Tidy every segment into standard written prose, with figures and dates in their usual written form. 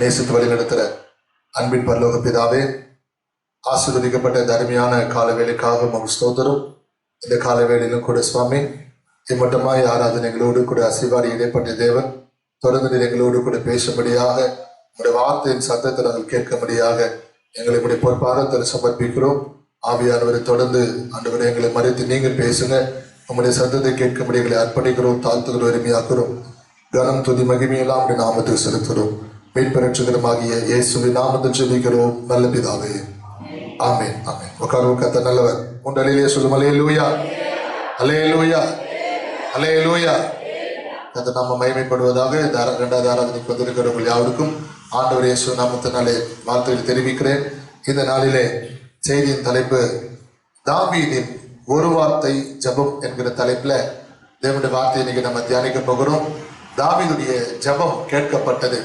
நேசித்து வழிநடத்துகிற அன்பின் பரலோக பிதாவே, ஆசீர்வதிக்கப்பட்ட தர்மையான கால வேலைக்காக உமக்கு ஸ்தோத்திரம். இந்த கால வேளையிலும் கூட சுவாமி இம்மட்டமாய் ஆராதனை எங்களோடு கூட அசைவாடி இடைப்பட்ட தேவன் தொடர்ந்து எங்களோடு கூட பேசும்படியாக உங்களுடைய வார்த்தையின் சத்தத்தை நாங்கள் கேட்கும்படியாக எங்களை உடைய பொறுப்பாரத்தில் சமர்ப்பிக்கிறோம். ஆவியானவரை தொடர்ந்து ஆண்டவரை எங்களை மறைத்து நீங்கள் பேசுங்க. உங்களுடைய சத்தத்தை கேட்கும்படி எங்களை அர்ப்பணிக்கிறோம், தாழ்த்துகிறோம், எளிமையாக்குறோம். கனம் துதி மகிமையெல்லாம் உடைய நாமத்துக்கு செலுத்துகிறோம். மீட்பரட்சகரமாகிய இயேசுவின் நாமத்தில் ஜெபிக்கிறோம் நல்ல பிதாவே, ஆமென். ஆமென். உட்கார்ந்து கர்த்தர் நல்லவர். முண்டலிலே சொல்லும் அல்லேலூயா, அல்லேலூயா, அல்லேலூயா. கர்த்தர் நாம மகிமைப்படுவதாக. இந்த இரண்டாவது ஆராதனைக்கு வந்திருக்கிறவர்கள் யாருக்கும் ஆண்டவர் இயேசு நாமத்தினாலே வாழ்த்துக்களை தெரிவிக்கிறேன். இந்த நாளிலே செய்தியின் தலைப்பு தாவீதின் ஒரு வார்த்தை ஜெபம் என்கிற தலைப்புல தேவனுடைய வார்த்தையை இன்னைக்கு நம்ம தியானிக்க போகிறோம். தாவீதுடைய ஜெபம் கேட்கப்பட்டது.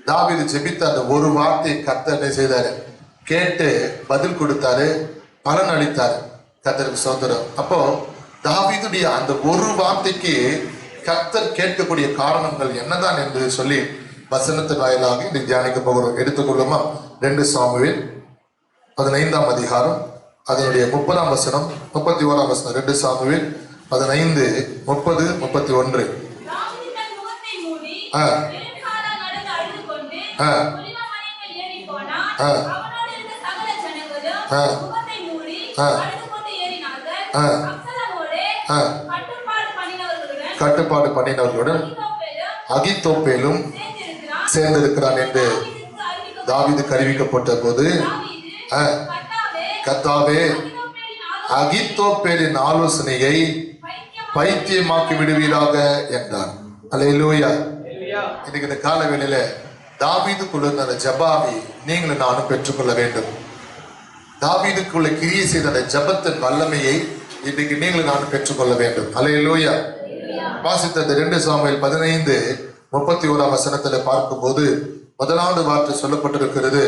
தாவீது ஜெபித்த அந்த ஒரு வார்த்தையை கர்த்தர் என்ன செய்தாரு? கேட்டு பதில் கொடுத்தாரு, பலன் அளித்தாரு. கர்த்தருக்கு ஸ்தோத்திரம். அப்போ தாவீதுடைய அந்த ஒரு வார்த்தைக்கு கர்த்தர் கேட்கக்கூடிய காரணங்கள் என்னதான் என்று சொல்லி வசனத்தின் வாயிலாக இன்னைக்கு தியானிக்க போகிறோம். எடுத்துக்கொள்ளுமா? 2 சாமுவேல் 15ஆம் அதிகாரம் அதனுடைய 30ஆம் வசனம் 31ஆம் வசனம். 2 சாமுவேல் 15, 30, 31. கட்டுப்பாடு பண்ணினவர்களுடன் அகித்தோப்பேலும் சேர்ந்திருக்கிறான் என்று தாவீதுக்கு அறிவிக்கப்பட்ட போது, கர்த்தாவே அகித்தோப்பேலின் ஆலோசனையை பைத்தியமாக்கி விடுவீராக என்றார். அல்லேலூயா. இன்னைக்கு இந்த கால வேளையில தாவீதுக்குள்ள அந்த ஜெபாவை நீங்களும் நானும் பெற்றுக்கொள்ள வேண்டும். தாவீதுக்குள்ள கிரியை செய்த அந்த ஜெபத்தின் வல்லமையை இன்னைக்கு நீங்களும் நானும் பெற்றுக்கொள்ள வேண்டும். அல்லேலூயா. வாசித்த 2 சாமுவேல் 15, 31ஆம் வசனத்துல பார்க்கும்போது முதலாவது வார்த்தை சொல்லப்பட்டிருக்கிறது,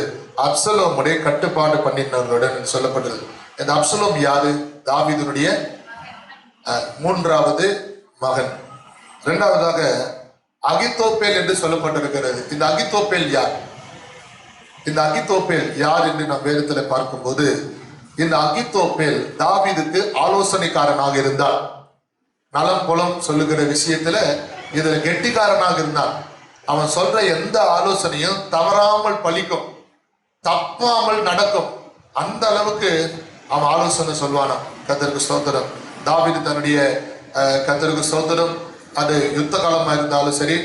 அப்சலோமுடைய கட்டுப்பாடு பண்ணினவர்களுடன் சொல்லப்பட்டது. இந்த அப்சலோம் யாரு? தாவீதுடைய 3வது மகன். 2வதாக அகித்தோப்பேல் என்று சொல்லப்பட்டிருக்கிறது. இந்த அகித்தோப்பேல் யார்? இந்த அகித்தோப்பேல் யார் என்று நாம் வேதத்துல பார்க்கும்போது, இந்த அகித்தோப்பேல் தாவீதுக்கு ஆலோசனைக்காரனாக இருந்தார். நலம் புலம் சொல்லுகிற விஷயத்துல இதுல கெட்டிக்காரனாக இருந்தான். அவன் சொல்ற எந்த ஆலோசனையும் தவறாமல் பலிக்கும், தப்பாமல் நடக்கும். அந்த அளவுக்கு அவன் ஆலோசனை சொல்வானாம். கர்த்தருக்கு ஸ்தோத்திரம். தாவீது தன்னுடைய கர்த்தருக்கு ஸ்தோத்திரம், அது யுத்த காலமா இருந்தாலும் சரி,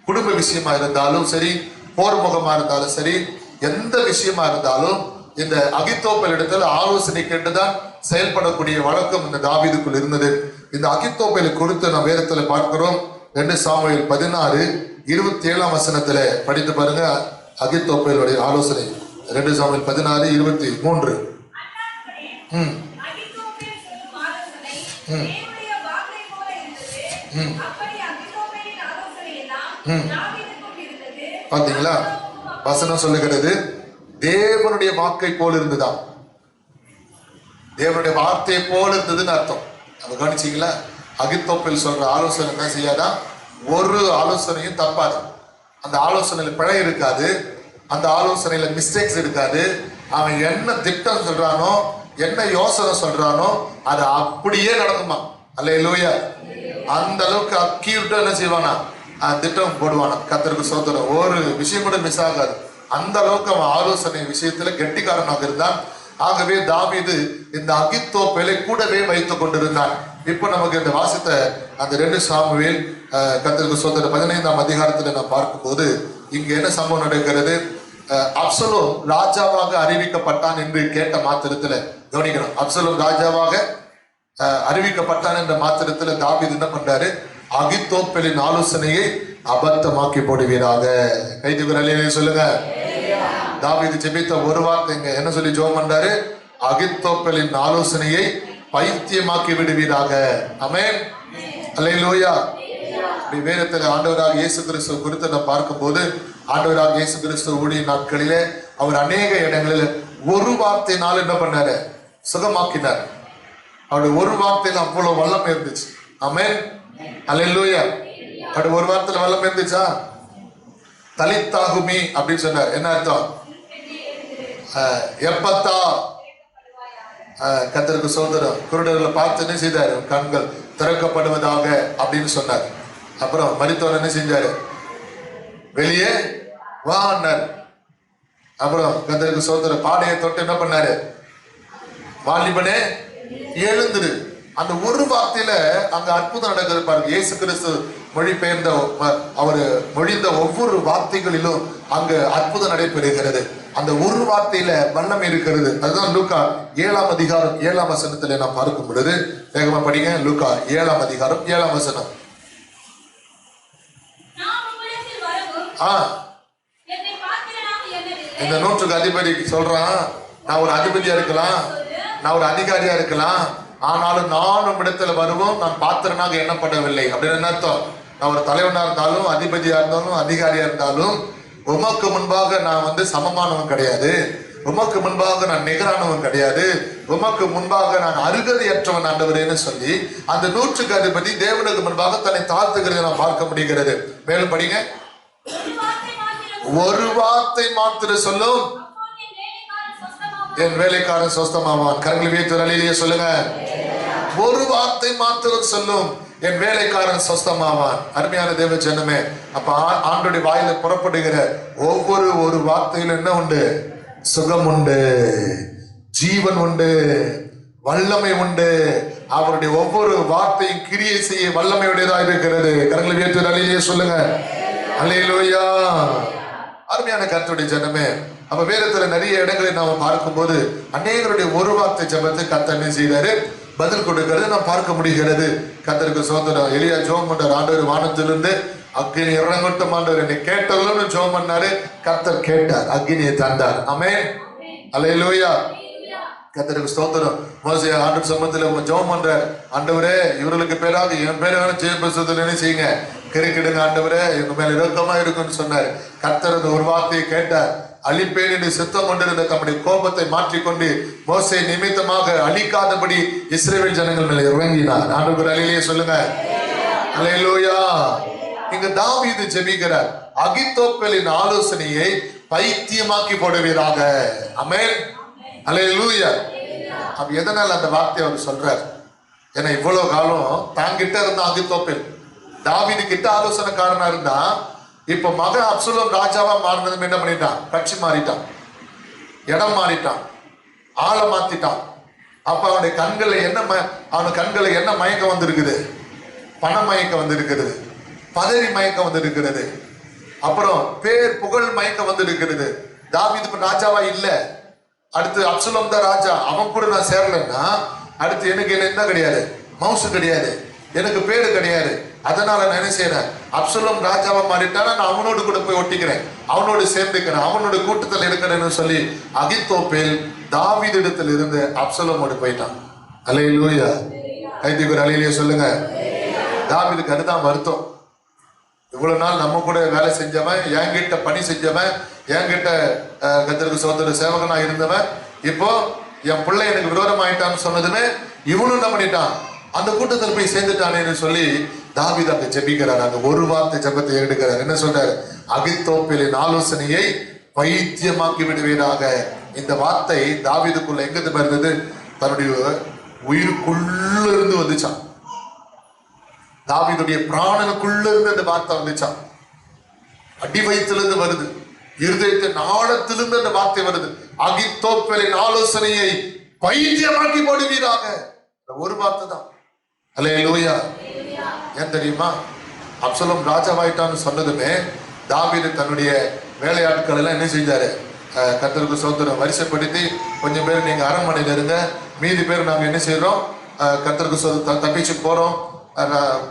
குடும்ப விஷயமா இருந்தாலும் சரி, போர் முகமா இருந்தாலும் சரி, எந்த விஷயமா இருந்தாலும் இந்த அகித்தோப்பேல் இடத்துல ஆலோசனை கேட்டுதான் செயல்படக்கூடிய வழக்கம் இந்த தாவீதுக்குள் இருந்தது. இந்த அகித்தோப்பேலை குறித்து நாம் வேதத்துல பார்க்கிறோம். 2 சாமுவேல் 16, 27ஆம் வசனத்துல படித்து பாருங்க. அகித்தோப்பேலுடைய ஆலோசனை 2 சாமுவேல் 16, 23. பாத்தீங்களா? வசனம் சொல்லுகிறது தேவனுடைய வாக்கை போல் இருந்துதான், தேவனுடைய வார்த்தையை போல இருந்ததுன்னு அர்த்தம். நம்ம கவனிச்சீங்களா? அகித்தோப்பேல் சொல்ற ஆலோசனை என்ன செய்யாதா? ஒரு ஆலோசனையும் தப்பாது. அந்த ஆலோசனையில பிழை இருக்காது, அந்த ஆலோசனையில மிஸ்டேக்ஸ் இருக்காது. அவன் என்ன திட்டம் சொல்றானோ, என்ன யோசனை சொல்றானோ அது அப்படியே நடக்குமா? அல்லேலூயா. அந்த அளவுக்கு அக்யூரேட்டா என்ன செய்வானா? திட்டம் போடுவானா. கர்த்தருக்கு ஸ்தோத்திரம். ஒரு விஷயம் கூட மிஸ் ஆகாது. அந்த அளவுக்கு அவன் ஆலோசனை விஷயத்துல கெட்டிக்காரனாக இருந்தான். ஆகவே தாவீது இந்த அகித்தோப்பேலை கூடவே வைத்துக் கொண்டிருந்தான். இப்ப நமக்கு இந்த வாசித்த அந்த 2 சாமுவேல் கர்த்தருக்கு ஸ்தோத்திரம் 15ஆம் அதிகாரத்துல நாம் பார்க்கும்போது இங்க என்ன சம்பவம் நடக்கிறது? அப்சலோம் ராஜாவாக அறிவிக்கப்பட்டான் என்று கேட்ட மாத்திரத்துல கவனிக்கணும். அப்சலோம் ராஜாவாக அறிவிக்கப்பட்டான் என்ற மாத்திரத்துல தாவீது என்ன பண்றாரு? அகித்தோப்பேலின் ஆலோசனையை அபத்தமாக்கி போடுவீராக. கைதுகுரலே சொல்லுங்க. தாவீது ஜெபித்த ஒரு வார்த்தை என்ன சொல்லி ஜெபம் பண்றாரு? அகித்தோப்பேலின் ஆலோசனையை பைத்தியமாக்கி விடுவீராக. ஆமென். அல்லேலூயா. வேதத்தில் ஆண்டவராக இயேசு கிறிஸ்துவ குறித்து நாம் பார்க்கும்போது, ஆண்டவராக இயேசு கிறிஸ்துவ ஊழிய நாட்களிலே அவர் அநேக இடங்களில் ஒரு வார்த்தையினால் என்ன பண்ணாரு? சுகமாக்கினார். அவருடைய ஒரு வார்த்தையில அவ்வளவு வல்லமை இருந்துச்சு. ஆமென். அல்லேலூயா. அப்படி ஒரு வார்த்தையில வல்லமை இருந்துச்சா? தலித்தாகுமி அப்படின்னு சொன்னார். என்ன அர்த்தம்? எப்பத்தா, கர்த்தருக்கு சோதரம். குருடர்களை பார்த்து என்ன செய்தார்? கண்கள் திறக்கப்படுவதாக அப்படின்னு சொன்னார். அப்புறம் மரித்தவர் என்ன செஞ்சாரு? வெளியே வான்னார். அப்புறம் கர்த்தருக்கு சோதரம் பாடையை தொட்டு என்ன பண்ணாரு? வாலிபனே எழுந்துரு. அந்த ஒரு வார்த்தையில அங்க அற்புதம் நடக்கிறது பாருங்க. இயேசு கிறிஸ்து மொழிபெயர்ந்த அவர் மொழிந்த ஒவ்வொரு வார்த்தைகளிலும் அங்கு அற்புதம் நடைபெறுகிறது. அந்த ஒரு வார்த்தையில வல்லமை இருக்கிறது. அதுதான் லூக்கா 7ஆம் அதிகாரம் 7ஆம் வசனத்துல நாம் பார்க்கும் பொழுது, வேகமா படிங்க. லூக்கா 7ஆம் அதிகாரம் 7ஆம் வசனம். இந்த நூற்றுக்கு அதிபதி சொல்றான், நான் ஒரு அதிபதியா இருக்கலாம், நான் ஒரு அதிகாரியா இருக்கலாம், ஆனாலும் நான் உம்மிடத்துல வருவோம், நான் பாத்திரனாக எண்ணப்படவில்லை. அப்படின்னு என்ன அர்த்தம்? நான் ஒரு தலைவனா இருந்தாலும், அதிபதியா இருந்தாலும், அதிகாரியா இருந்தாலும், உமக்கு முன்பாக நான் சமமானவன் கிடையாது, உமக்கு முன்பாக நான் நிகரானவன் கிடையாது, உமக்கு முன்பாக நான் அருகதையற்றவன் ஆண்டவரேன்னு சொல்லி அந்த நூற்றுக்கு அதிபதி தேவனுக்கு முன்பாக தன்னை தாழ்த்துகிறதை நாம் பார்க்க முடிகிறது. மேலும் படிங்க. ஒரு வார்த்தை மாத்திரம் சொல்லும், என் வேலைக்காரன் சொஸ்தமாவான். கரங்களை உயர்த்தி அல்லேலூயா சொல்லுங்க. ஒரு வார்த்தை மாத்திரம் சொல்லும், என் வேலைக்காரன் சொஸ்தமாவான். அருமையான தேவ ஜனமே, அப்ப ஆண்டோடைய வாயில புறப்படுகிற ஒரு வார்த்தையில என்ன உண்டு? சுகம் உண்டு, ஜீவன் உண்டு, வல்லமை உண்டு. அவருடைய ஒவ்வொரு வார்த்தையும் கிரியை செய்ய வல்லமையுடையதாக இருக்கிறது. கரங்களை உயர்த்தி அல்லேலூயா சொல்லுங்க. அல்லேலூயா. அருமையான கர்த்தருடைய ஜனமே, அப்ப வேதத்துல நிறைய இடங்களை நாம பார்க்கும்போது அநேகருடைய ஒரு வார்த்தை ஜெபத்தை கர்த்தர் என்ன செய்தாரு? பதில் கொடுக்கிறது நாம் பார்க்க முடிகிறது. கர்த்தருக்கு சோதரம். எலியா ஜெபம் பண்ணார், ஆண்டவர் வானத்திலிருந்து அக்கினி இறங்கட்டும் ஆண்டவர், என்னை கேட்டதுன்னு ஜெபம் பண்ணாரு. கர்த்தர் கேட்டார், அக்கினியை தந்தார். ஆமென், அல்லேலூயா. கர்த்தருக்கு ஸ்தோத்திரம். மோசே ஆண்டவர் சம்பந்தத்துல ஜெபம் பண்றார், ஆண்டவரே இவர்களுக்கு பேராக என் பேராக ஜெயபுரத்துல என்ன செய்யுங்க? கிறுக்கிடுங்க ஆண்டவரே, இவங்க மேல இறக்கமா இருக்குன்னு சொன்னார். கர்த்தர் அந்த ஒரு வார்த்தையை கேட்டார். அழிப்பேன் என்று சித்தம் கொண்டிருந்த தம்முடைய கோபத்தை மாற்றிக்கொண்டு மோசே நிமித்தமாக அழிக்காதபடி இஸ்ரவேல் ஜனங்கள் மேல இறங்கினார். ஆண்டவர் அல்லேலூயா சொல்லுங்க. அல்லேலூயா. இங்க தாவீது ஜெபிக்கிறார், அகித்தோப்பேலின் ஆலோசனையை பைத்தியமாக்கி போடுவீராக. ஆமென், அல்லேலூயா. அப்ப எதனால அந்த வார்த்தையை அவர் சொல்றார்? ஏன்னா இவ்வளவு காலம் தாங்கிட்ட இருந்த அகித்தோப்பேல் தாவீது கிட்ட ஆலோசனைக்காரனா இருந்தா, இப்ப மகன் அப்சலோம் ராஜாவா மாறினதும் என்ன பண்ணிட்டான்? கட்சி மாறிட்டான், இடம் மாறிட்டான், ஆளை மாத்திட்டான். அப்ப அவனுடைய கண்களை அவன் கண்களை என்ன மயக்கம் வந்திருக்குது? பண மயக்கம் வந்திருக்கிறது, பதவி மயக்கம் வந்திருக்கிறது, அப்புறம் பேர் புகழ் மயக்கம் வந்திருக்கிறது. தாவீது இப்ப ராஜாவா இல்ல, அடுத்து அப்சலோம் தான் ராஜா. அவன் கூட நான் சேரலன்னா அடுத்து எனக்கு என்ன கிடையாது? மவுசு கிடையாது, எனக்கு பேரு கிடையாது. அதனால நான் என்ன செய்யறேன்? அப்சலோம் ராஜாவா மாறிட்டானா நான் அவனோடு கூட போய் ஒட்டிக்கிறேன், அவனோடு சேர்ந்துக்கிறேன், அவனோட கூட்டத்தில் இருக்கிறேன்னு சொல்லி அகித்தோப்பேல் தாவீது இடத்துல இருந்து அப்சலோமோடு போயிட்டான். அல்லேலூயா. கைதிக்கு ஒரு அல்லேலூயா சொல்லுங்க. தாவீதுக்கு அதுதான் வருத்தம். இவ்வளவு நாள் நம்ம கூட வேலை செஞ்சவன், என்கிட்ட பணி செஞ்சவன், என்கிட்ட கர்த்தருக்கு சோதர சேவகனா இருந்தவன், இப்போ என் பிள்ளை எனக்கு விரோதம் ஆயிட்டான்னு சொன்னதுமே இவனும் என்ன பண்ணிட்டான்? அந்த கூட்டத்தில் போய் சேர்ந்துட்டானேன்னு சொல்லி தாவீது அங்க ஜெபிக்கிறார். அந்த ஒரு வார்த்தை ஜெபத்தை எடுக்கிறார். என்ன சொல்றாரு? அகித்தோப்பேலின் ஆலோசனையை பைத்தியமாக்கி விடுவீராக. இந்த வார்த்தை தாவீதுக்குள்ள எங்கிருந்து இருந்தது? தன்னுடைய உயிருக்குள்ள இருந்து வந்துச்சான். தாவீதுடைய பிராணனுக்குள்ள இருந்து அந்த வார்த்தை வந்துச்சான். அடி வயிற்றிலிருந்து வருது, இருதயத்தின் ஆழத்திலிருந்து அந்த வார்த்தை வருது. அகித்தோப்பேலின் ஆலோசனையை பைத்தியமாக்கி போடுவீராக. ஒரு வார்த்தை தான். அல்லேலூயா. ஏன் தெரியுமா? அப்சலோம் ராஜாவாயிட்டான்னு சொன்னதுமே தாவீது தன்னுடைய வேலையாட்கள் எல்லாம் என்ன செஞ்சாரு? கர்த்தருக்கு சோதரம் வரிசைப்படுத்தி, கொஞ்சம் பேர் நீங்க அரண்மனையில இருங்க, மீதி பேர் நாங்க என்ன செய்யறோம்? கர்த்தருக்கு சோதரம் தப்பிச்சு போறோம்.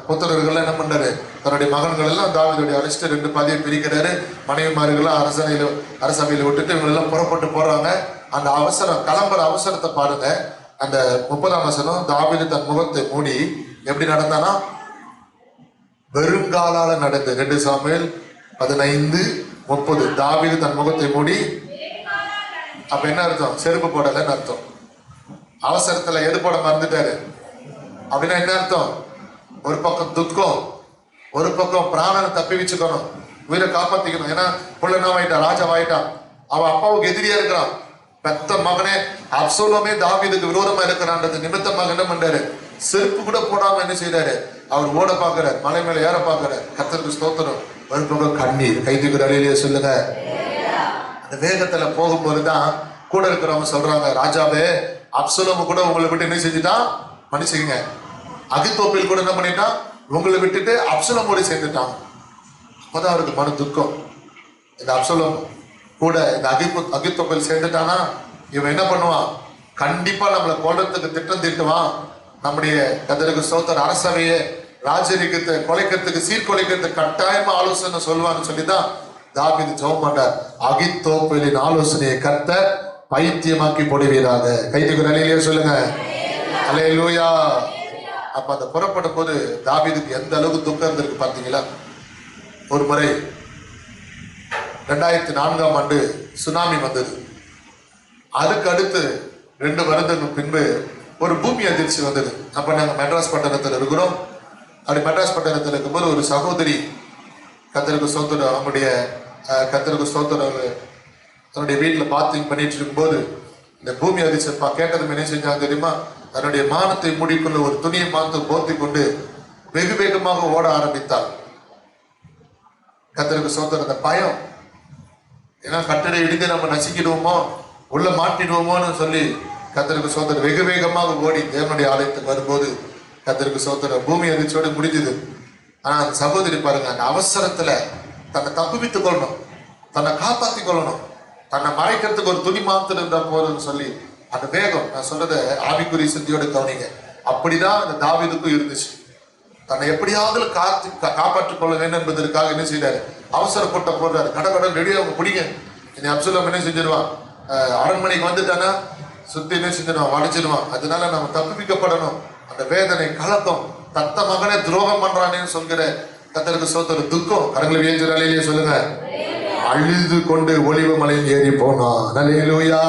புத்திரர்கள் என்ன பண்ணாரு? தன்னுடைய மகன்கள் எல்லாம் தாவீதுடைய அழைச்சிட்டு 2 பாதியை பிரிக்கிறாரு. மனைவிமார்கள்லாம் அரசவையில விட்டுட்டு இவங்க எல்லாம் புறப்பட்டு போறாங்க. அந்த அவசரம், கிளம்புற அவசரத்தை பாருங்க. அந்த 30ஆம் வசனம், தாவீது தன் முகத்தை மூடி எப்படி நடந்தானா? வெறுங்காலால நடந்து. 2 சாமுவேல் 15:30. தாவீது தன் முகத்தை மூடி. அப்ப என்ன அர்த்தம்? செருப்பு போடலன்னு அர்த்தம். அவசரத்துல எது போட மறந்துட்டாரு அப்படின்னா என்ன அர்த்தம்? ஒரு பக்கம் துக்கம், ஒரு பக்கம் பிராணனை தப்பி வச்சுக்கணும், உயிரை காப்பாத்திக்கணும். ஏன்னா புள்ளனாவாயிட்டான், ராஜாவாயிட்டான், அவன் அப்பாவுக்கு எதிரியா இருக்கிறான். பெத்த மகனே அப்சலோமே தாவீதுக்கு விரோதமா இருக்கிறான்றது நிமித்தமாக என்ன பண்றாரு, செருப்பு கூட போடாம என்ன செய்யறாரு, அவர் ஓட பாக்குறாரு, மலை மேல ஏற பாக்குறாரு. கர்த்தருக்கு ஸ்தோத்திரம். மறுபக்கம் கண்ணீர். கைதுக்கு அலையிலேயே சொல்லுங்க. அந்த வேகத்துல போகும்போதுதான் கூட இருக்கிறவங்க சொல்றாங்க, ராஜாவே அப்சலோமு கூட உங்களை விட்டு என்ன செஞ்சுட்டான், மன்னிச்சுக்கங்க, அகித்தோப்பேல் கூட என்ன பண்ணிட்டான், உங்களை விட்டுட்டு அப்சலோமோட சேர்ந்துட்டான். அப்பதான் அவருக்கு மன துக்கம். இந்த அப்சலோம் கூட இந்த அகித்தோப்பேல் சேர்ந்துட்டானா இவன் என்ன பண்ணுவான், கண்டிப்பா நம்மளை கொல்றதுக்கு திட்டம் தீட்டுவான். நம்முடைய கர்த்தருக்கு ஸ்தோத்திரம் அரசவையே ராஜரிகத்தை கொலைக்கிறதுக்கு சீர்குலைக்கிறதுக்கு கட்டாயமா ஆலோசனை சொல்லுவான்னு சொல்லிதான் தாவீது ஜெபம் பண்றார். அகித்தோப்பேலின் ஆலோசனையை கர்த்தர் பைத்தியமாக்கி போடுவீராக. கைதுக்கு நிலையிலேயே சொல்லுங்க அல்லேலூயா. அப்ப அந்த புறப்படும் போது தாவீதுக்கு எந்த அளவுக்கு துக்கம் இருந்திருக்கு பாத்தீங்களா. ஒரு முறை 2004ஆம் ஆண்டு சுனாமி வந்தது. அதுக்கு அடுத்து 2 வருடங்களுக்கு பின்பு ஒரு பூமி அதிர்ச்சி வந்தது. அப்ப நாங்க மெட்ராஸ் பட்டணத்தில் இருக்கிறோம். அப்படி மெட்ராஸ் பட்டணத்தில் இருக்கும்போது ஒரு சகோதரி கர்த்தருக்கு ஸ்தோத்திரம், அவங்களுடைய கர்த்தருக்கு ஸ்தோத்திரம் தன்னுடைய வீட்டில் பாத்திங் பண்ணிட்டு இருக்கும்போது இந்த பூமி அதிர்ச்சி கேட்டதும் என்ன செஞ்சாங்க தெரியுமா, தன்னுடைய மானத்தை மூடிக்கொண்டு ஒரு துணியை மானத்தை போர்த்தி கொண்டு வெகு வேகமாக ஓட ஆரம்பித்தாள். கர்த்தருக்கு ஸ்தோத்திரம். அந்த பயம், ஏன்னா கட்டடை இடிந்து நம்ம நசுக்கிடுவோமோ உள்ள மாட்டிடுவோமோன்னு சொல்லி கர்த்தருக்கு ஸ்தோத்திரம் வெகு வேகமாக ஓடி தேவனுடைய ஆலயத்துக்கு வரும்போது கர்த்தருக்கு ஸ்தோத்திரம் பூமி அதிர்ச்சியோடு முடிஞ்சது. ஆனா அந்த சகோதரி பாருங்க, அந்த அவசரத்துல தன்னை தப்புவித்துக் கொள்ளணும், தன்னை காப்பாற்றிக் கொள்ளணும், தன்னை மறைக்கிறதுக்கு ஒரு துணி மாத்திரம் இருந்தா போதும்னு சொல்லி அந்த வேகம், நான் சொல்றத ஆவிக்குரிய சிந்தியோட கவனிங்க. அப்படிதான் அந்த தாவீதுக்கும் இருந்துச்சு. தன்னை எப்படியாவது காப்பாற்றிக் கொள்ள வேண்டும் என்பதற்காக என்ன செய்யறாரு, அவசரப்பட்ட போடுறாரு. கடகடன் ரெடியா அவங்க பிடிங்க, இனி அப்சலோம் என்ன செஞ்சிருவான், அரண்மனைக்கு வந்துட்டானா சுத்தி என்ன செஞ்சிருவான், வளைச்சிடுவான். அதனால நம்ம தப்பிக்கப்படணும். அந்த வேதனை கலக்கம், தத்த மகனை துரோகம் பண்றானேன்னு சொல்கிற கர்த்தருக்கு ஸ்தோத்திரம் துக்கம். கரங்களை வியஞ்சு அலையிலேயே சொல்லுங்க. அழுது கொண்டு ஒலிவ மலையில் ஏறி போனான். அல்லேலூயா.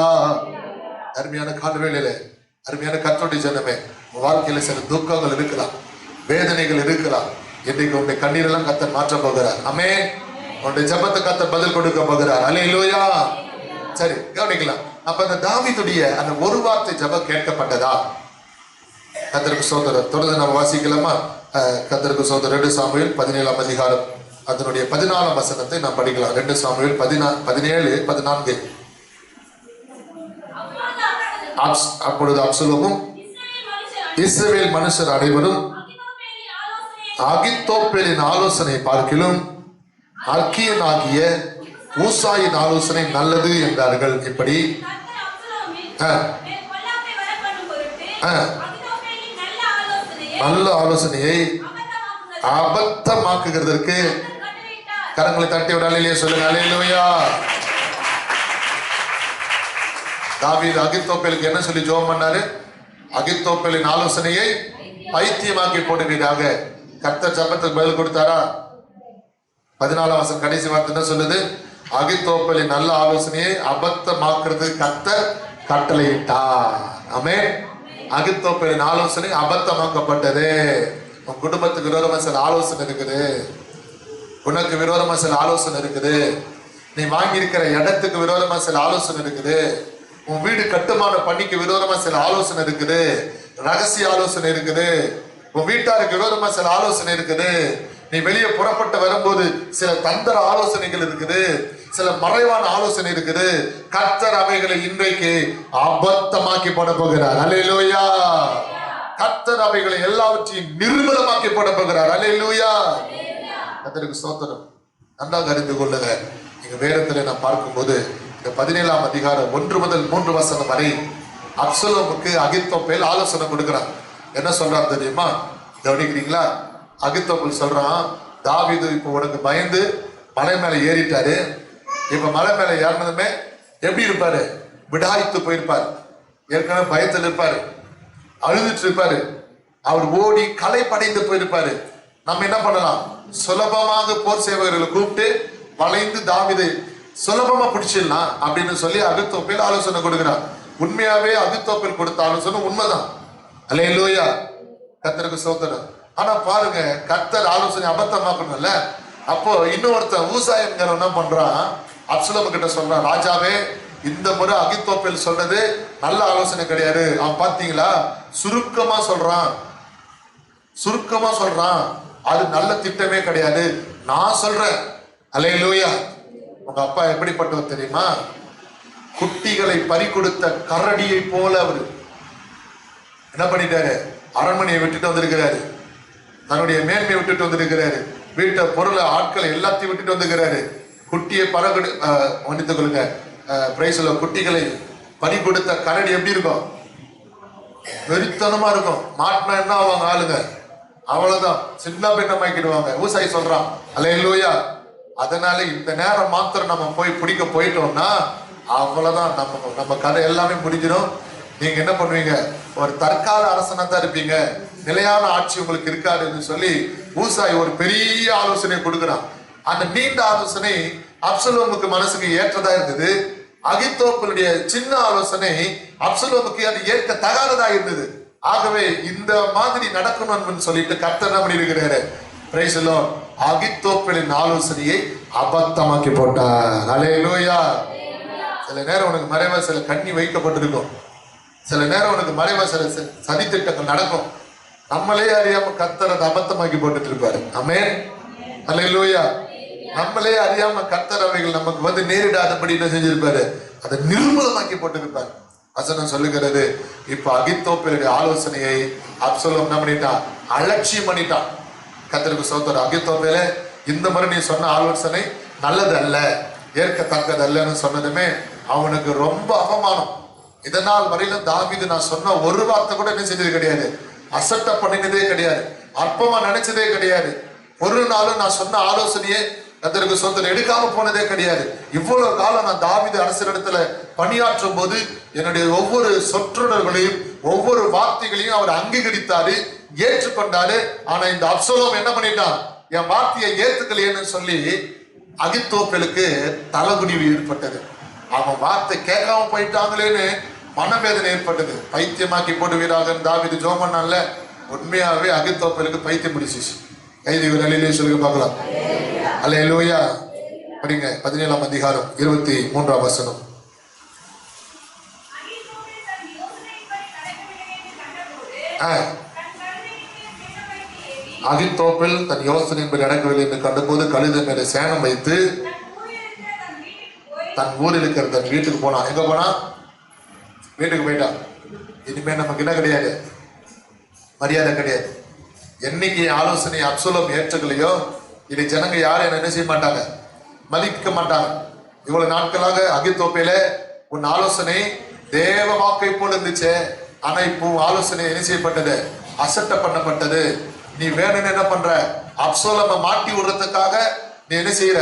அருமையான காலவேளையில அருமையான கர்த்தருடைய ஜனமே, வாழ்க்கையில சில துக்கங்கள் இருக்கலாம், வேதனைகள் இருக்கலாம். இன்றைக்கு உங்களுடைய கண்ணீரெல்லாம் கர்த்தர் மாற்ற போகிறார். ஆமென். உங்களுடைய ஜெபத்தை கர்த்தர் பதில் கொடுக்க போகிறார். அல்லேலூயா. சரி, கவனிக்கலாம். அப்ப அந்த தாவீதுடைய அந்த ஒரு வார்த்தை ஜெபம் கேட்கப்பட்டதா? கர்த்தருக்கு ஸ்தோத்திரம். தொடர்ந்து நம்ம வாசிக்கலாமா? கர்த்தருக்கு ஸ்தோத்திரம். 2 சாமுவேல் 17ஆம் அதிகாரம் அதனுடைய 14ஆம் வசனத்தை நாம் படிக்கலாம். 2 சாமுவேல் 17:14. அப்பொழுது அப்சலோமும் இஸ்ரவேல் மனுஷர் அனைவரும் அகித்தோப்பேலின் ஆலோசனை பார்க்கிலும் அர்க்கியனாகிய ஊசாயின் ஆலோசனை நல்லது என்றார்கள். இப்படி நல்ல ஆலோசனையை அபத்தமாக்குகிறதற்கு கரங்களை தட்டி விடாலே சொல்லுங்க. அல்லேலூயா. தாவீது அகித்தோப்பேலுக்கு என்ன சொல்லி ஜெபம் பண்ணாரு? அகித்தோப்பேலின் ஆலோசனையை பைத்தியமாக்கி போடுவீராக. கர்த்தர் ஜெபத்துக்கு பதில் கொடுத்தாரா? 14ஆம் வசனம் கடைசி வார்த்தை என்ன சொல்லுது? அகித்தோப்பேலின் நல்ல ஆலோசனையை அபத்தமாக்குறது கர்த்தர் கட்டளையிட்டார். ஆமென். அகித்தோப்பேலின் ஆலோசனை அபத்தமாக்கப்பட்டது. உன் குடும்பத்துக்கு விரோதமா சில ஆலோசனை இருக்குது, உனக்கு விரோதமா சில ஆலோசனை இருக்குது, நீ வாங்கி இருக்கிற இடத்துக்கு விரோதமா சில ஆலோசனை இருக்குது, உன் வீடு கட்டுமான பணிக்கு விரோதமா சில ஆலோசனை இருக்குது, ரகசிய ஆலோசனை இருக்குது, உன் வீட்டாருக்கு விரோதமா சில ஆலோசனை இருக்குது, நீ வெளியே புறப்பட்டு வரும்போது சில தந்திர ஆலோசனைகள் இருக்குது, சில மறைவான ஆலோசனை இருக்குது. கர்த்தர் அவைகளை இன்றைக்கு அபத்தமாக்கி போட போகிறார். அல்லேலூயா. கர்த்தர் அவைகளை எல்லாவற்றையும் நிர்மலமாக்கி போட போகிறார். அல்லேலூயா. கர்த்தருக்கு ஸ்தோத்திரம். நன்றாக அறிந்து கொள்ளுங்க. நீங்க வேதத்துல நான் பார்க்கும்போது இந்த 17ஆம் அதிகாரம் 1 முதல் 3 வசனம் வரை அப்சலோமுக்கு அகித்தோப்பேல் ஆலோசனை கொடுக்கிறான். என்ன சொல்றான் தெரியுமா? கவனிக்கிறீங்களா? அகித்தோப்பேல் சொல்றான், தாவீது இப்போ உனக்கு பயந்து மலை மேல ஏறிட்டாரு. இப்ப மலை மேல ஏறினதுமே எப்படி இருப்பாரு? விடாய்த்து போயிருப்பாரு, ஏற்கனவே பயத்தில் இருப்பாரு, அழுதுட்டு இருப்பாரு, அவர் ஓடி களை படைந்து போயிருப்பாரு. நம்ம என்ன பண்ணலாம்? சுலபமாக போர் சேவகர்களை கூப்பிட்டு வளைந்து தாவீதை சுலபமா பிடிச்சிடலாம் அப்படின்னு சொல்லி அகித்தோப்பேல் ஆலோசனை கொடுக்கிறார். உண்மையாவே அகித்தோப்பேல் கொடுத்த ஆலோசனை உண்மைதான். அல்லேலூயா. கர்த்தருக்கு ஸ்தோத்திரம். ஆனா பாருங்க, கர்த்தர் ஆலோசனை அபத்தமாக்கணும்ல. அப்போ இன்னொருத்தன் ஊசாயன்கிறவன் என்ன பண்றான், அப்சலோம் கிட்ட சொல்றான், ராஜாவே இந்த முறை அகித்தோப்பேல் சொன்னது நல்ல ஆலோசனை கிடையாது. அவன் பாத்தீங்களா சுருக்கமா சொல்றான், அது நல்ல திட்டமே கிடையாது. நான் சொல்றேன். அல்லேலூயா. உங்க அப்பா எப்படிப்பட்டவர் தெரியுமா? குட்டிகளை பறி கொடுத்த கரடியை போல அவரு என்ன பண்ணிட்டாரு, அரண்மனையை விட்டுட்டு வந்திருக்கிறாரு, தன்னுடைய மேன்மையை விட்டுட்டு வந்திருக்கிறாரு, வீட்டை பொருளை ஆட்களை எல்லாத்தையும் விட்டுட்டு வந்துக்கிறாரு. குட்டியை மன்னித்துக் கொள்ளுங்க, பிரைஸ்ல குட்டிகளை பறி கொடுத்த கரடி எப்படி இருக்கும்? வெறித்தனமா இருக்கும். மாட்டினா என்ன ஆவாங்க ஆளுங்க? அவ்வளவுதான், சின்ன பின்னமாக்கிடுவாங்க. ஊசாய் சொல்றான். அல்லேலூயா. அதனால இந்த நேரம் மாத்திரம் நம்ம போய் பிடிக்க போயிட்டோம்னா அவ்வளவுதான், நம்ம கதை எல்லாமே முடிஞ்சிடும். நீங்க என்ன பண்ணுவீங்க? ஒரு தற்கால அரசனா தான் இருப்பீங்க, நிலையான ஆட்சி உங்களுக்கு இருக்காதுன்னு சொல்லி ஊசாய் ஒரு பெரிய ஆலோசனை கொடுக்கிறான். அந்த நீண்ட ஆலோசனை அப்சலோமுக்கு மனசுக்கு ஏற்றதா இருந்தது. அகித்தோப்பலுடைய சின்ன ஆலோசனை அப்சலோமுக்கு அது ஏற்க தகாததா இருந்தது. ஆகவே இந்த மாதிரி நடக்கணும்னு சொல்லிட்டு கர்த்தர் என்ன பண்ணிருக்கிறாரு? Praise the Lord. அகித்தோப்பலின் ஆலோசனையை அபத்தமாக்கி போட்டார். அல்லேலூயா. சில நேரம் உனக்கு மறைவா சில கண்ணி வைக்கப்பட்டிருக்கும், சில நேரம் உனக்கு மறைவா சில சதி திட்டங்கள் நடக்கும். நம்மளே அறியாம கர்த்தர் அதை அபத்தமாக்கி போட்டுட்டு இருப்பாரு. ஆமென். அல்லேலூயா. நம்மளே அறியாம கர்த்தர் அவைகள் நமக்கு நேரிடாதபடி என்ன செஞ்சிருப்பாரு? அதை நிர்மூலமாக்கி போட்டிருப்பாரு. வசனம் சொல்லுகிறது, இப்ப அகித்தோப்பேலுடைய ஆலோசனையை அப்சலோம் என்ன பண்ணிட்டான்? அலட்சியம் பண்ணிட்டான். கர்த்தருக்கு ஸ்தோத்திரம். அகித்தோப்பேலே, இந்த மாதிரி நீ சொன்ன ஆலோசனை நல்லது அல்ல, ஏற்கத்தக்கது அல்லன்னு சொன்னதுமே அவனுக்கு ரொம்ப அவமானம். இதனால் வரையிலும் தாவீது நான் சொன்ன ஒரு வார்த்தை கூட என்ன செஞ்சது கிடையாது, அசட்ட பண்ணினதே கிடையாது, அற்பமா நினைச்சதே கிடையாது. ஒரு நாளும் நான் சொன்ன ஆலோசனையே கர்த்தருக்கு ஸ்தோத்திரம் எடுக்காம போனதே கிடையாது. இவ்வளவு காலம் நான் தாவீது அரசரிடத்துல பணியாற்றும் போது என்னுடைய ஒவ்வொரு சொற்றொடர்களையும் ஒவ்வொரு வார்த்தைகளையும் அவர் அங்கீகரித்தாரு, ஏற்றுக்கொண்டாரு. ஆனா இந்த அப்சலோம் என்ன பண்ணிட்டான்? என் வார்த்தையை ஏத்துக்கலையேன்னு சொல்லி அகித்தோப்பேலுக்கு தலைகுனிவு ஏற்பட்டது. அவன் வார்த்தை கேட்காம போயிட்டாங்களேன்னு மனவேதனை ஏற்பட்டது. பைத்தியமாக்கி போடுவீராக தாவீது ஜெபம் பண்ணான்ல, உண்மையாவே அகித்தோப்பேலுக்கு பைத்தியம் பிடிச்சிச்சு. கைதிகள் அலையிலே சொல்லுங்க பார்க்கலாம். அல்லேலூயா. படிங்க 17ஆம் அதிகாரம் 23ஆம் வசனம். அகித்தோப்பேல் தன் யோசனையின்படி நடக்கவில்லை என்று கண்டபோது கழுதை மேலே சேணம் வைத்து தன் ஊரில் இருக்கிற தன் வீட்டுக்கு போனான். எங்க போனா? வீட்டுக்கு போயிட்டான். இனிமே நமக்கு என்ன கிடையாது, மரியாதை கிடையாது. என்னைக்கு ஆலோசனை அப்சலோம் ஏற்றுக்கலையோ இனி ஜனங்க யாரும் என்ன செய்ய மாட்டாங்க, மதிக்க மாட்டாங்க. இவ்வளவு நாட்களாக அகித்தோப்பேலே உன் ஆலோசனை தேவ வாக்கை போல இருந்துச்சு, ஆனா இப்போ ஆலோசனை என்ன செய்யப்பட்டது? அசட்ட பண்ணப்பட்டது. நீ வேணும்னு என்ன பண்ற? அப்சலோமை மாட்டி விடுறதுக்காக நீ என்ன செய்யற?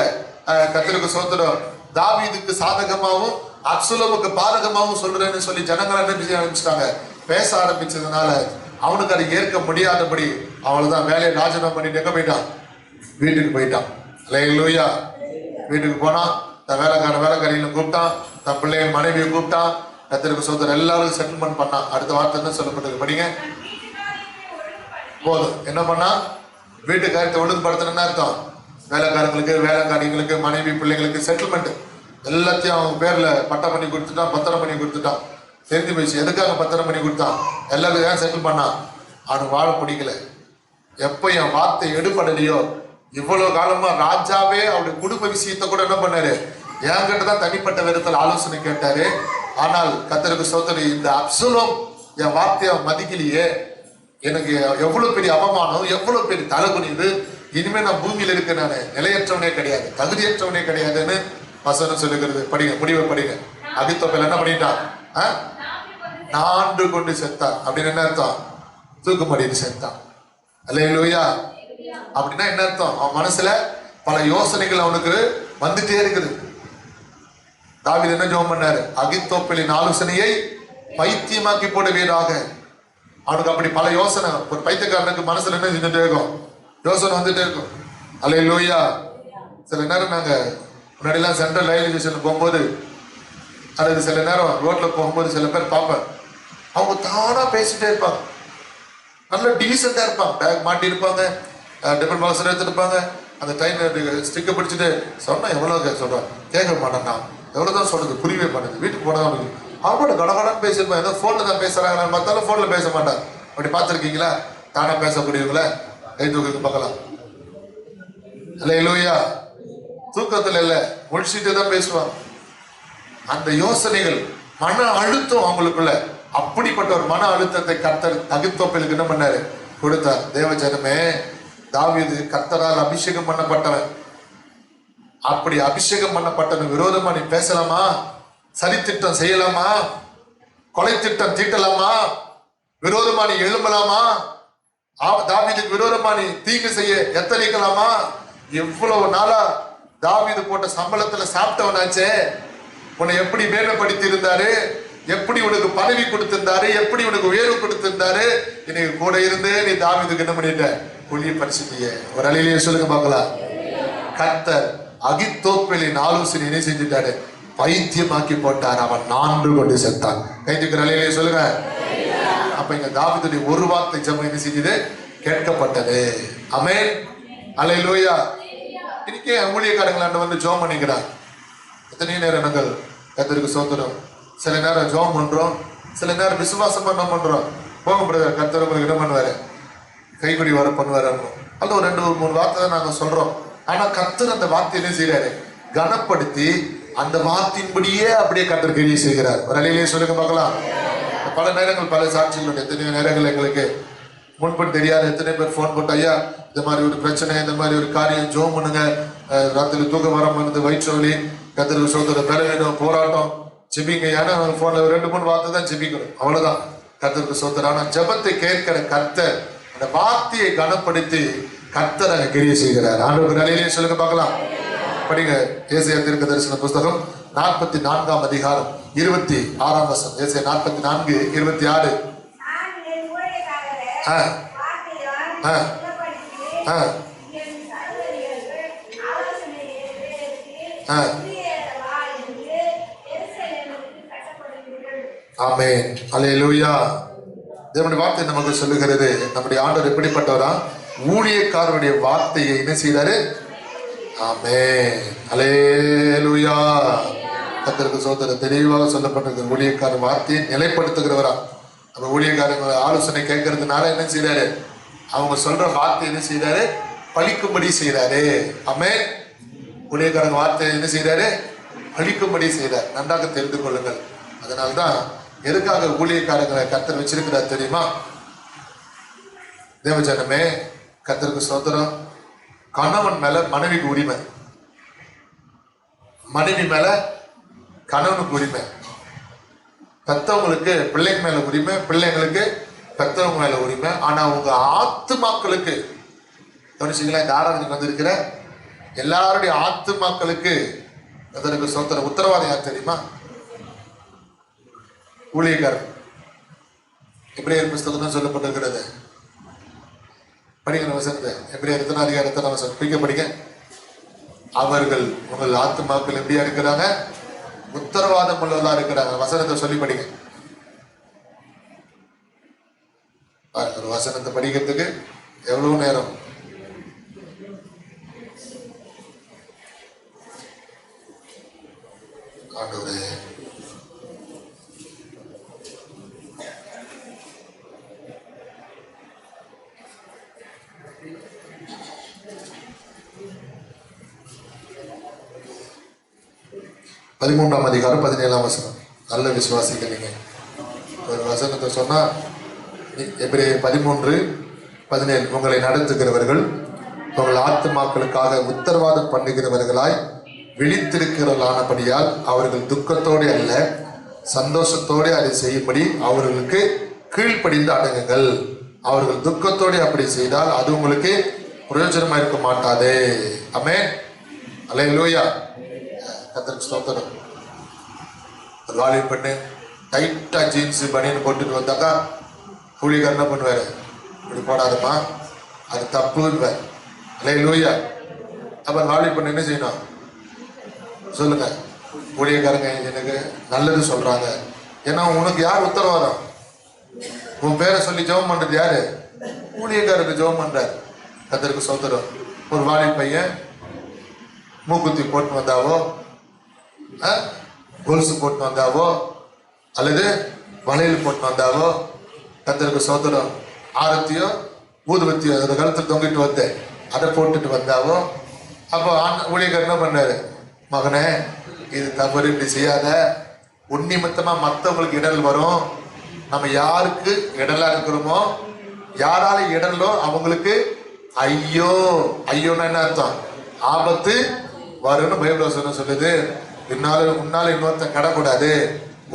கர்த்தருக்கு ஸ்தோத்திரம். தாவீதுக்கு சாதகமாகவும் அப்சலோமுக்கு பாதகமாகவும் சொல்றேன்னு சொல்லி ஜனங்கள் என்ன செய்ய ஆரம்பிச்சிட்டாங்க, பேச ஆரம்பிச்சதுனால அவனுக்கு அதை ஏற்க முடியாதபடி அவளதான் வேலையை ராஜினாமா பண்ணிட்டு எங்க போயிட்டான்? வீட்டுக்கு போயிட்டான். அல்லேலூயா. வீட்டுக்கு போனா தன் வேலைக்காரியும் கூப்பிட்டான், தன் பிள்ளைகள் மனைவியை கூப்பிட்டான், கர்த்தருக்கு ஸ்தோத்திரம் எல்லாரும் செட்டில்மெண்ட் பண்ணான். அடுத்த வார்த்தை என்ன சொல்லப்பட்டது படிங்க. போதும். என்ன பண்ணா? வீட்டுக்காரத்தை ஒழுங்குபடுத்தணும்னு அர்த்தம். வேலைக்காரங்களுக்கு, வேலைக்காரிங்களுக்கு, மனைவி பிள்ளைங்களுக்கு செட்டில்மெண்ட் எல்லாத்தையும் அவங்க பேர்ல பட்டம் பண்ணி கொடுத்துட்டான், பத்திரம் பண்ணி கொடுத்துட்டான். தெரிஞ்சு போயிடுச்சு. எதுக்காக பத்திரம் பண்ணி கொடுத்தான்? எல்லாரும் ஏன் செட்டில் பண்ணான்? அவனுக்கு வாழ பிடிக்கல. எப்ப என் வார்த்தை எடுபடலையோ, இவ்வளவு காலமா ராஜாவே அவருடைய குடும்ப விஷயத்தை கூட என்ன பண்ணாரு, என்கிட்ட தான் தனிப்பட்ட விதத்தில் ஆலோசனை கேட்டாரு. ஆனால் கர்த்தருக்கு ஸ்தோத்திரம், இந்த அப்சலோம் என் வார்த்தையை மதிக்கலையே, எனக்கு எவ்வளவு பெரிய அவமானம், எவ்வளவு பெரிய தலைகுனிவு. இனிமே நான் பூமியில இருக்க நான் நிலையற்றவனே கிடையாது, தகுதியற்றவனே கிடையாதுன்னு வசனம் சொல்லுகிறது. படிங்க, முடிவை படிங்க. அகித்தோப்பேல் என்ன பண்ணிட்டான்? நான்கு கொண்டு செத்தான். அப்படின்னு என்ன அர்த்தம்? தூக்குமடின்னு செத்தான். அல்லேலூயா. அப்படின்னா என்ன அர்த்தம்? அவன் மனசுல பல யோசனைகள் அவனுக்கு வந்துட்டே இருக்குது. தாவீது என்ன ஜெபம் பண்ணாரு? அகித்தோப்பேலின் ஆலோசனையை பைத்தியமாக்கி போடுவீராக. அவனுக்கு அப்படி பல யோசனை. ஒரு பைத்தியக்காரனுக்கு மனசுல என்ன செஞ்சுட்டே இருக்கும்? யோசனை வந்துட்டே இருக்கும். அல்லேலூயா. சில நேரம் நாங்க முன்னாடிலாம் சென்ட்ரல் ரயில்வே ஸ்டேஷன் போகும்போது, அல்லது சில நேரம் ரோட்ல போகும்போது சில பேர் பார்ப்பேன், அவங்க தானா பேசிட்டே இருப்பாங்க, நல்ல டீசெண்டா இருப்பாங்க, பேக் மாட்டி இருப்பாங்க, டிஃபன் பாக்ஸ் எடுத்துட்டு இருப்பாங்க, அந்த ட்ரெயின் ஸ்டிக்கை பிடிச்சிட்டு சொன்னால் எவ்வளோ சொல்கிறான், கேட்க மாட்டேன்னா எவ்வளோதான் சொல்கிறது, புரியவே மாட்டேங்குது. வீட்டுக்கு போனால் அவனுக்கு அவங்களோட கடகடன்னு பேசியிருப்பான். ஏதோ ஃபோனில் தான் பேசுகிறாங்கன்னு பார்த்தாலும் ஃபோனில் பேச மாட்டான். அப்படி பார்த்துருக்கீங்களா? தானே பேசக்கூடியவங்கள கை தூக்கு பார்க்கலாம். அல்லேலூயா. தூக்கத்தில் இல்லை, முழிச்சிட்டு தான் பேசுவான். அந்த யோசனைகள், மன அழுத்தம் அவங்களுக்குள்ள. அப்படிப்பட்ட ஒரு மன அழுத்தத்தை கர்த்தர் அகித்தோப்பேலுக்கு என்ன பண்ணாரு, கொடுத்தார். தேவஜனமே, தாவீது கர்த்தரால் அபிஷேகம் பண்ணப்பட்டவன். அப்படி அபிஷேகம் பண்ணப்பட்டவன் விரோதமா நீ பேசலாமா? சதித்திட்டம் செய்யலாமா? கொலை திட்டம் தீட்டலாமா? விரோதமா நீ எழும்பலாமா? தாவீதுக்கு விரோதமா நீ தீங்கு செய்ய எத்தனிக்கலாமா? எவ்வளவு நாளா தாவீது போட்ட சம்பளத்துல சாப்பிட்டவனாச்சே. உன்னை எப்படி மேன்மைப்படுத்தி இருந்தாரு, எப்படி உனக்கு பதவி கொடுத்திருந்தாரு, எப்படி உனக்கு உயர்வு கொடுத்திருந்தாரு. இன்னைக்கு கூட இருந்து நீ தாவீதுக்கு என்ன பண்ணிட்ட, புள்ளிய பரிசுத்திய. ஒரு அலையிலேயே சொல்லுங்க பார்க்கலாம். கர்த்தர் அகித்தோப்பேலின் ஆலோசனை என்ன செஞ்சுட்டாரு, பைத்தியமாக்கி போட்டார். அவன் 4 கொண்டு செத்தான். கைதுக்கு அலையிலேயே சொல்லுங்க. அப்ப இங்க தாவீதுடைய ஒரு வார்த்தை ஜெபம் என்ன செஞ்சது, கேட்கப்பட்டது. ஆமென். அல்லேலூயா. இன்னைக்கே ஊழியக்காரங்களாண்ட வந்து ஜெபம் பண்ணிக்கிறாங்க. எத்தனை நேரங்கள் கர்த்தருக்கு ஸ்தோத்திரம். சில நேரம் ஜெபம் பண்றோம், சில நேரம் விசுவாசம் பண்றோம். போக பிரதர், கர்த்தர் உங்களுக்கு என்ன பண்ணுவாரு, கைப்படி வர பண்ணுவாரு. அல்ல ஒரு 2-3 வார்த்தை தான் நாங்க சொல்றோம். ஆனா கர்த்தர் அந்த வார்த்தை என்ன செய்யறாரு, கனப்படுத்தி அந்த வார்த்தையின்படியே அப்படியே கர்த்தர் கிரியை செய்கிறார். ஒரு அலையிலேயே சொல்லுங்க பார்க்கலாம். பல நேரங்கள் பல சாட்சிகள், எத்தனை நேரங்கள் எங்களுக்கு முன்பு தெரியாது. எத்தனை பேர் ஃபோன் போட்டு, ஐயா இந்த மாதிரி ஒரு பிரச்சனை, இந்த மாதிரி ஒரு காரியம், ஜோம் பண்ணுங்க, ராத்திரி தூக்கம் வர வந்து வயிற்று வலி, கர்த்தருக்கு ஸ்தோத்திரம், பலவீனம், போராட்டம், ஜெபிங்க. ஏன்னா ஃபோன்ல 2-3 வார்த்தை தான் ஜெபிக்கணும், அவ்வளவுதான். கர்த்தருக்கு ஸ்தோத்திரம். ஆனா ஜெபத்தை கேட்கிற கர்த்தர் அந்த வார்த்தையை கனப்படுத்தி கர்த்தர் அங்க கிரியை செய்கிறார். ஆண்டவருக்கு நிலையிலேயே சொல்லுங்க பார்க்கலாம். படிங்க ஏசாயா தீர்க்கதரிசன புஸ்தகம் 44ஆம் அதிகாரம் 26ஆம் வசனம். ஏசாயா 44:26. ஆமென். அல்லேலூயா. தேவனுடைய வார்த்தை நமக்கு சொல்லுகிறது, நம்முடைய ஆண்டவர் எப்படிப்பட்டவரா, ஊழியக்காரருடைய வார்த்தையை என்ன செய்தாரு. ஆமென். அல்லேலூயா. கர்த்தருக்கு ஸ்தோத்திரம். தெளிவாக சொல்லப்பட்டிருக்கிற ஊழியக்காரர் வார்த்தையை நிலைப்படுத்துகிறவரா. அந்த ஊழியக்காரங்க ஆலோசனை கேட்கறதுனால என்ன செய்யறாரு, அவங்க சொல்ற வார்த்தை என்ன செய்யறாரு, பழிக்கும்படி செய்யறாரு. ஆமென். ஊழியக்காரங்க வார்த்தை என்ன செய்யறாரு, பழிக்கும்படி செய்யறாரு. நன்றாக தெரிந்து கொள்ளுங்கள். அதனால்தான் எதுக்காக ஊழியக்காரங்களை கர்த்தர் வச்சிருக்கிறார் தெரியுமா? தேவஜனமே, கர்த்தருக்கு ஸ்தோத்திரம். கணவன் மேல மனைவிக்கு உரிமை, மனைவி மேல கணவனுக்கு உரிமை, பெத்தவங்களுக்கு பிள்ளைங்க மேல உரிமை, பிள்ளைங்களுக்கு பெத்தவங்க மேல உரிமை. ஆனா உங்க ஆத்துமாக்களுக்கு கவனிச்சீங்களா, இந்த ஆராதனைக்கு வந்திருக்கிற எல்லாருடைய ஆத்துமாக்களுக்கு அதற்கு சொந்தர உத்தரவாதம் யார் தெரியுமா? ஊழியக்காரர். எபிரேயர் புஸ்தகம் தான் சொல்லப்பட்டிருக்கிறது. படிக்கிற வசனத்தை எபிரேயர் 8ஆம் அதிகாரத்தை வசனம் படிக்க படிக்க, அவர்கள் உங்கள் ஆத்துமாக்கள் எப்படியா இருக்கிறாங்க, உத்தரவாதம் உள்ளவர்களா இருக்கிறாங்க. வசனத்தை சொல்லி படிங்க. ஒரு வசனத்தை படிக்கிறதுக்கு எவ்வளவு நேரம்? ஆண்டவரே, பதிமூன்றாம் அதிகாரம் 17ஆம் வசனம். நல்ல விசுவாசிகள் நீங்க. ஒரு வசனத்தை சொன்னா எபிரேயர் 13:17, உங்களை நடத்துகிறவர்கள் உங்கள் ஆத்துமாக்களுக்காக உத்தரவாதம் பண்ணுகிறவர்களாய் விழித்திருக்கிறவர்களானபடியால் அவர்கள் துக்கத்தோடு அல்ல சந்தோஷத்தோடு அதை செய்யும்படி அவர்களுக்கு கீழ்ப்படிந்து அடங்குங்கள். அவர்கள் துக்கத்தோடு அப்படி செய்தால் அது உங்களுக்கு பிரயோஜனமா இருக்க மாட்டாதே. ஆமென். அல்லேலூயா. கர்த்தருக்கு ஸ்தோத்திரம். வாலிப பெண்ணு டைட்டா ஜீன்ஸ் பனியன் போட்டுட்டு வந்தாக்கா கூலிக்காரர் என்ன பண்ணுவாரு, இப்படி போடாதம்மா, அது தப்புன்னு. அல்லேலூயா. அப்புறம் வாலிப பெண்ணு என்ன செய்யணும் சொல்லுங்க? ஊழியக்காரங்க எனக்கு நல்லது சொல்றாங்க. ஏன்னா உனக்கு யார் உத்தரவாதம்? உன் பேரை சொல்லி ஜெபம் பண்றது யாரு? ஊழியக்காரருக்கு ஜெபம் பண்றாரு. கர்த்தருக்கு ஸ்தோத்திரம். ஒரு வாலி பையன் மூக்குத்தி போட்டு வந்தாவோ, கொலுசு போட்டு வந்தாவோ, அல்லது வளையல் போட்டு வந்தாவோ, கர்த்தருக்கு ஸ்தோத்திரம், ஆரத்தியோ ஊதுபத்தியோ அதோட கழுத்தில் தொங்கிட்டு வந்தேன் அதை போட்டுட்டு வந்தாவோ, அப்போ ஊழியர் என்ன பண்ணாரு, மகனே இது தவறு, இப்படி செய்யாத, உன்னிமித்தமா மற்றவங்களுக்கு இடல் வரும். நம்ம யாருக்கு இடலா இருக்கிறோமோ, யாரால இடலோ அவங்களுக்கு ஐயோ. ஐயோன்னா என்ன அர்த்தம்? ஆபத்து வரும்னு பைபிள் வசனம் சொல்லுது. உன்னால இன்னொருத்தன் கடக்கூடாது,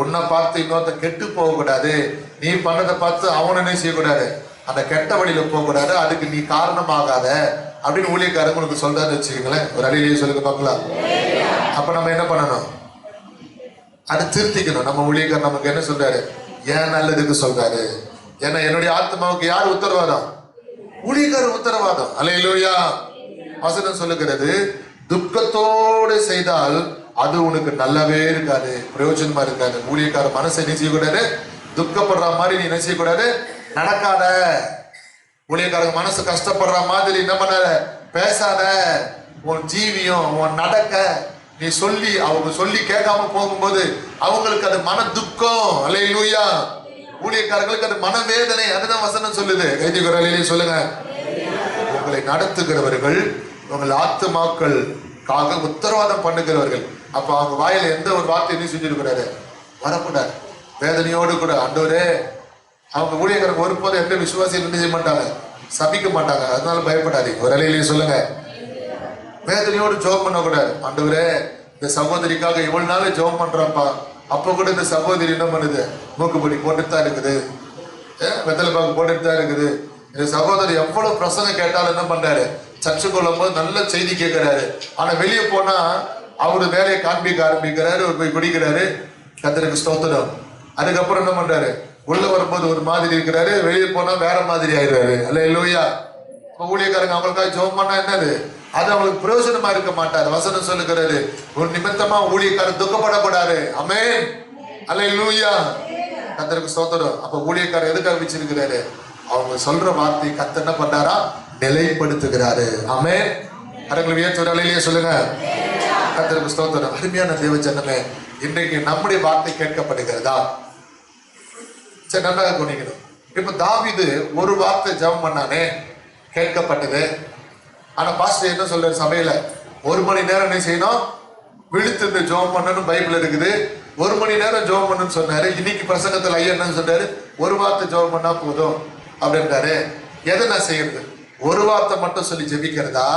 உன்னை பார்த்து இன்னொருத்தன் கெட்டு போகக்கூடாது, நீ பண்ணதை பார்த்து அவனை என்ன செய்யக்கூடாது, அந்த கெட்ட வழியில போகக்கூடாது, அதுக்கு நீ காரணமாகாத அப்படின்னு ஊழியக்காரங்க உங்களுக்கு சொல்றாரு வச்சுக்கீங்களேன். ஒரு அடியிலேயே சொல்லுங்க பார்க்கலாம். அப்ப நம்ம என்ன பண்ணணும்? அதை திருத்திக்கணும். நம்ம ஊழியக்காரர் நமக்கு என்ன சொல்றாரு? ஏன் நல்லதுக்கு சொல்றாரு. ஏன்னா என்னுடைய ஆத்மாவுக்கு யார் உத்தரவாதம்? ஊழியக்காரர் உத்தரவாதம். அல்லேலூயா. வசனம் சொல்லுகிறது, துக்கத்தோடு செய்தால் அது உனக்கு நல்லாவே இருக்காது, பிரயோஜனமா இருக்காது. ஊழியக்கார மனசை என்ன செய்யக்கூடாது? துக்கப்படுற மாதிரி நீ என்ன செய்யக்கூடாது, நடக்காத. ஊழியக்காரங்க மனசு கஷ்டப்படுற மாதிரி என்ன பண்ணாத, பேசாத. உன் ஜீவியம், உன் நடக்க நீ சொல்லி அவங்க சொல்லி கேட்காம போகும்போது அவங்களுக்கு அது மன துக்கம். அல்லேலூயா. ஊழியக்காரர்களுக்கு அது மனவேதனை. அதுதான் வசனம் சொல்லுது. கைதி குரலிலே சொல்லுங்க. உங்களை நடத்துகிறவர்கள் உங்கள் ஆத்துமாக்களுக்காக உத்தரவாதம் பண்ணுகிறவர்கள். அப்ப அவங்க வாயில எந்த ஒரு வார்த்தை என்ன செஞ்சிருக்கிறாரு, வரக்கூடாது. வேதனையோடு கூட ஆண்டவரே, அவங்க ஊழியக்காரங்க ஒருபோதும் எந்த விசுவாசியும் என்ன செய்ய மாட்டாங்க, சபிக்க மாட்டாங்க. அதனால பயப்படாதீங்க. ஒரு அலையிலேயே சொல்லுங்க. வேதனையோடு ஜெபம் பண்ணக்கூடாது. ஆண்டவரே, இந்த சகோதரிக்காக இவ்வளவு நாள் ஜெபம் பண்றாப்பா, அப்ப கூட இந்த சகோதரி என்ன பண்ணுது, மூக்குப்பொடி போட்டுட்டு தான் இருக்குது, வெத்தலை பாக்கு போட்டுட்டு தான் இருக்குது. இந்த சகோதரி எவ்வளவு பிரசங்கம் கேட்டாலும் என்ன பண்றாரு, சர்ச்சை கொள்ளும் போது நல்ல செய்தி கேட்கிறாரு. ஆனா வெளியே போனா அவரு வேலையை காண்பிக்க ஆரம்பிக்கிறாரு, ஒரு போய் குடிக்கிறாரு. கர்த்தருக்கு ஸ்தோத்திரம். அதுக்கப்புறம் என்ன பண்றாரு, உள்ள வரும்போது ஒரு மாதிரி இருக்கிறாரு, வெளியே போனா வேற மாதிரி ஆயிடுறாரு. அல்லேலூயா. ஊழியக்காரங்க அவங்களுக்காக ஜெபம் பண்ணா என்னது, அது அவங்களுக்கு பிரயோஜனமா இருக்க மாட்டாரு. வசனம் சொல்லுகிறது, ஒரு நிமித்தமா ஊழியக்காரர் துக்கப்படக்கூடாது. ஆமென். அல்லேலூயா. கர்த்தருக்கு ஸ்தோத்திரம். அப்ப ஊழியக்காரர் எதுக்காக வச்சிருக்கிறாரு, அவங்க சொல்ற வார்த்தை கர்த்தர் என்ன பண்றாரா, நிலைப்படுத்துகிறாரு. ஆமென். அரங்களை உயர்த்துற அலையிலேயே சொல்லுங்க. கர்த்தருக்கு ஸ்தோத்திரம். அருமையான தேவஜனமே, இன்றைக்கு நம்முடைய வார்த்தை கேட்கப்படுகிறதா? சரி, நன்றாக கவனிக்கணும். இப்ப தாவீது ஒரு வார்த்தை ஜெபம் பண்ணானே, கேட்கப்பட்டது. ஆனா பாஸ்டர் என்ன சொல்றாரு சபையில, 1 மணி நேரம் என்ன செய்யணும், விழித்திருந்து ஜெபம் பண்ணணும் பைபிள் இருக்குது. 1 மணி நேரம் ஜெபம் பண்ணணும்னு சொன்னாரு. இன்னைக்கு பிரசங்கத்துல ஐயா என்ன சொல்றாரு, ஒரு வார்த்தை ஜெபம் பண்ணா போதும் அப்படின்றாரு. எதை நான் செய்யறது, ஒரு வார்த்தை மட்டும் சொல்லி ஜெபிக்கிறதா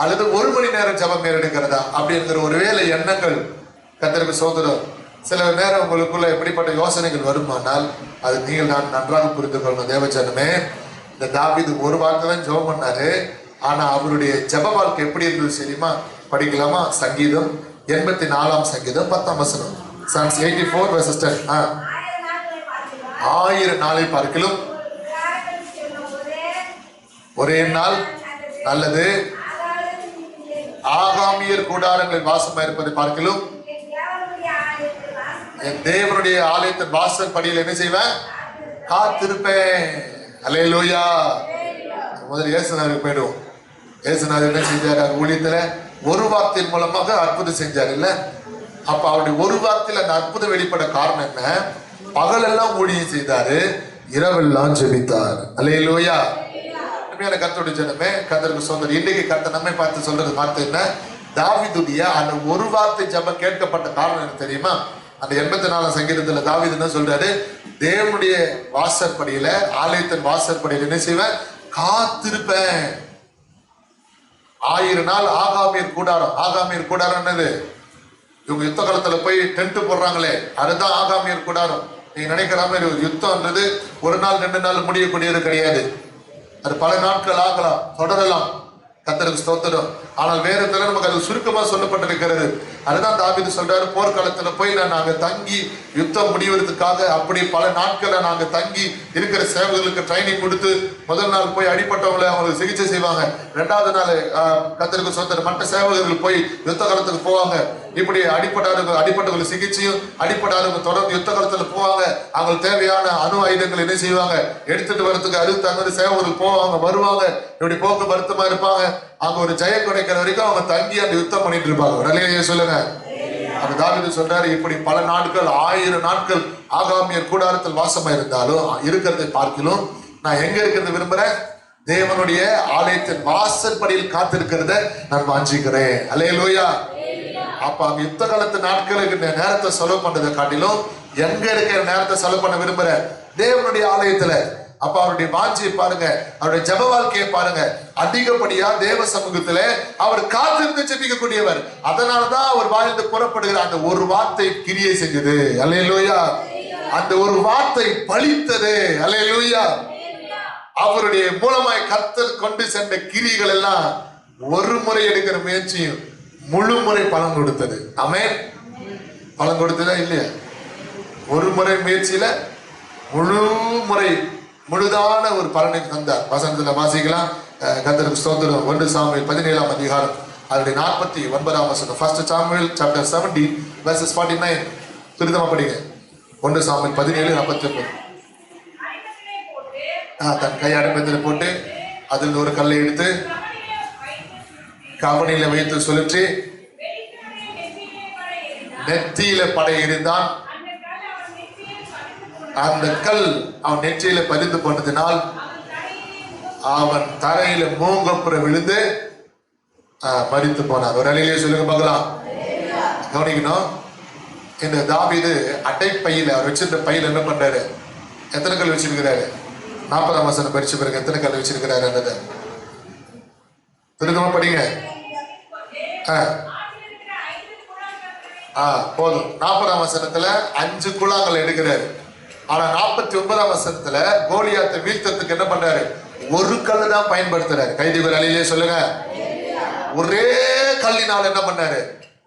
அல்லது 1 மணி நேரம் ஜெபம் எடுக்கிறதா அப்படிங்கிற ஒருவேளை எண்ணங்கள். கர்த்தருக்கு ஸ்தோத்திரம். சில நேரம் உங்களுக்குள்ள எப்படிப்பட்ட யோசனைகள் வருமானால் அது நீங்கள் நான் நன்றாக புரிந்து கொள்ளணும். தேவஜனமே, இந்த தாவீது ஒரு வார்த்தை தான் ஜெபம் பண்ணாரு. ஆனா அவருடைய ஜெப வாழ்க்கை எப்படி இருந்தது தெரியுமா? படிக்கலாமா? சங்கீதம் 84 சங்கீதம் 10 வசனம். Psalms 84 verses 10. 1000 நாளை பார்க்கிலும் ஒரே நாள் நல்லது, ஆகாமியர் கூடாரங்களில் வாசமா இருப்பதை பார்க்கிலும் என் தேவனுடைய ஆலயத்தின் வாசல் படியில் என்ன செய்வேன், காத்திருப்பேன். அல்லேலூயா. முதல்ல இயேசுநாதருக்கு போயிடுவோம். இயேசுநாதர் என்ன செஞ்சாரு, ஊழியத்துல ஒரு வார்த்தையின் மூலமாக அற்புதம் செஞ்சார் இல்ல? அப்ப அவருடைய ஒரு வார்த்தையில அந்த அற்புதம் வெளிப்பட காரணம் என்ன? பகலெல்லாம் ஊழியம் செய்தாரு, இரவெல்லாம் ஜெபித்தார். அல்லேலூயா. கர்த்தருடைய ஜனமே, கர்த்தருக்கு சொந்தம். இன்னைக்கு கர்த்தர் நம்மை பார்த்து சொல்றது வார்த்தை என்ன? தாவீதுடைய அந்த ஒரு வார்த்தை ஜெபம் கேட்கப்பட்ட காரணம் என்ன தெரியுமா? அந்த 84 சங்கீதத்துல தாவீது என்ன சொல்றாரு, தேவனுடைய வாசற்படியில, ஆலயத்தின் வாசற்படியில என்ன செய்வேன், காத்திருப்பேன். 1000 நாள் ஆகாமியர் கூடாரம். ஆகாமியர் கூடாரம் என்னது? இவங்க யுத்த காலத்துல போய் டென்ட் போடுறாங்களே, அதுதான் ஆகாமியர் கூடாரம். நீங்க நினைக்கிற மாதிரி ஒரு யுத்தம்ன்றது 1 நாள் 2 நாள் முடியக்கூடியது கிடையாது. அது பல நாட்கள் ஆகலாம், தொடரலாம். கர்த்தருக்கு ஸ்தோத்திரம். ஆனால் வேற தர நமக்கு அது சுருக்கமா சொல்லப்பட்டிருக்கிறது. அதுதான் தாவீது சொல்றாரு, போர்க்காலத்துல போய் நாங்க தங்கி யுத்தம் முடிவதற்காக அப்படி பல நாட்களை நாங்க தங்கி இருக்கிற சேவர்களுக்கு ட்ரைனிங் கொடுத்து, முதல் நாள் போய் அடிப்பட்டவங்களை அவங்களுக்கு சிகிச்சை செய்வாங்க. 2வது நாள் கர்த்தருக்கு ஸ்தோத்திரம் மற்ற சேவகர்கள் போய் யுத்த காலத்துக்கு போவாங்க. இப்படி அடிப்பட்டவங்க சிகிச்சையும், அடிப்படாதவங்க தொடர்ந்து யுத்த காலத்துல போவாங்க. அவங்களுக்கு தேவையான அணு ஆயுதங்கள் என்ன செய்வாங்க, எடுத்துட்டு வரதுக்கு அதுக்கு தகுந்த சேவகர்கள் போவாங்க, வருவாங்க. இப்படி போக்கு வருத்தமா இருப்பாங்க. அங்க ஒரு ஜெயம் கிடைக்கிற வரைக்கும் அவங்க தங்கி அந்த யுத்தம் பண்ணிட்டு இருப்பாங்க. உடனே சொல்லுங்க. அந்த தாவீது சொல்றாரு, இப்படி பல நாட்கள் 1000 நாட்கள் ஆகாமியர் கூடாரத்தில் வாசமா இருந்தாலும் இருக்கிறதை பார்க்கலும் நான் எங்க இருக்கிறது விரும்புறேன், தேவனுடைய ஆலயத்தின் வாசற்படியில் காத்திருக்கிறத நான் வாஞ்சிக்கிறேன். அல்லேலூயா. அப்ப அவங்க யுத்த காலத்து நாட்களுக்கு நேரத்தை செலவு பண்றதை காட்டிலும் எங்க இருக்கிற நேரத்தை செலவு பண்ண விரும்புற தேவனுடைய ஆலயத்துல. அப்ப அவருடைய வாஞ்சியை பாருங்க, அவருடைய ஜெப வாழ்க்கையை பாருங்க. அதிகப்படியா தேவ சமூகத்துல அவர் காத்திருந்து ஜெபிக்கக்கூடியவர். அதனாலதான் அவர் வாழ்ந்து புறப்படுகிற அந்த ஒரு வார்த்தை கிரியை செஞ்சது. அல்லேலூயா. அந்த ஒரு வார்த்தை பலித்தது. அல்லேலூயா. அவருடைய மூலமாய் கர்த்தர் கொண்டு சென்ற கிரிகள் எல்லாம் ஒரு முறை எடுக்கிற முயற்சியும் முழு முறை பலன் கொடுத்தது. ஆமென். பலன் கொடுத்ததா இல்லையா? ஒரு முறை முயற்சியில முழுதான ஒரு பலனை தந்தார். வசனத்துல வாசிக்கலாம். கர்த்தருக்கு ஸ்தோத்திரம். 1 சாமுவேல் 17ஆம் அதிகாரம் அதனுடைய 49ஆம் வசனம். 1 Samuel chapter 17 verses 49. திருத்தமா படிங்க. 1 சாமுவேல் 17:49. தன் கை அடிப்பத்தில் போட்டு அதில் ஒரு கல்லை எடுத்து கவனில வைத்து சுழற்றி நெற்றியில படை எறிந்தான். அந்த கல் அவன் நெற்றியில பதிந்து போனதினால் அவன் தரையில மூங்கப்புற விழுந்து மரித்து போனான். ஒரு அலையிலே சொல்லுங்க பார்க்கலாம். கவனிக்கணும். இந்த தாவீது அட்டைப்பையில அவர் வச்சிருந்த பையில என்ன பண்றாரு? எத்தனை கல் வச்சிருக்கிறாரு? 40ஆம் வசனம் படிச்ச பிறகு எத்தனை கல் வச்சிருக்கிறாரு? என்னது திருத்தமா படிங்க. போதும். 40ஆம் வசனத்துல 5 கூழாங்கல் எடுக்கிறாரு. ஆனா 49ஆம் வசனத்துல கோலியாத்தை வீழ்த்தத்துக்கு என்ன பண்றாரு? ஒரு கல்லு தான் பயன்படுத்துறாரு. கைதிகள் அலையிலே சொல்லுங்க. ஒரே கல்லினால் என்ன பண்ணாரு?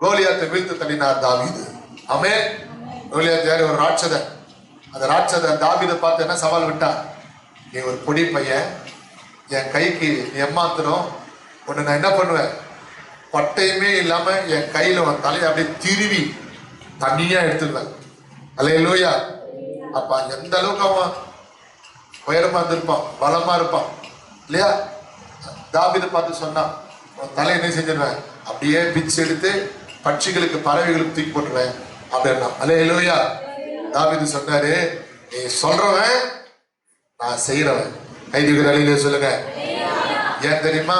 கோலியாத்தை வீழ்த்து தள்ளினார் தாவீது. ஆமென். கோலியாத் யாரு? ஒரு ராட்சதன். அந்த ராட்சதன் தாவீதை பார்த்து என்ன சவால் விட்டான்? நீ ஒரு பொடி பையன், என் கைக்கு நீ ஏமாத்துறோம், உன்னை நான் என்ன பண்ணுவேன்? பட்டையுமே இல்லாம என் கையில உன் தலையை அப்படியே திருவி தண்ணியா எடுத்துருவேன். அல்லேலூயா. அப்ப எந்த அளவுக்கு அவன் உயரமா இருந்திருப்பான், பலமா இருப்பான் இல்லையா? தாவீதை பார்த்து சொன்னான், உன் தலை என்ன செஞ்சிருவேன்? அப்படியே பிச்சு எடுத்து பட்சிகளுக்கு பறவைகளுக்கு தூக்கி போட்டுருவேன் அப்படின்னா. அல்லேலூயா. தாவீது சொன்னாரு, நீ சொல்றவன் நான் செய்யறவன். கைதிகள் அலையிலே சொல்லுங்க. ஏன் தெரியுமா?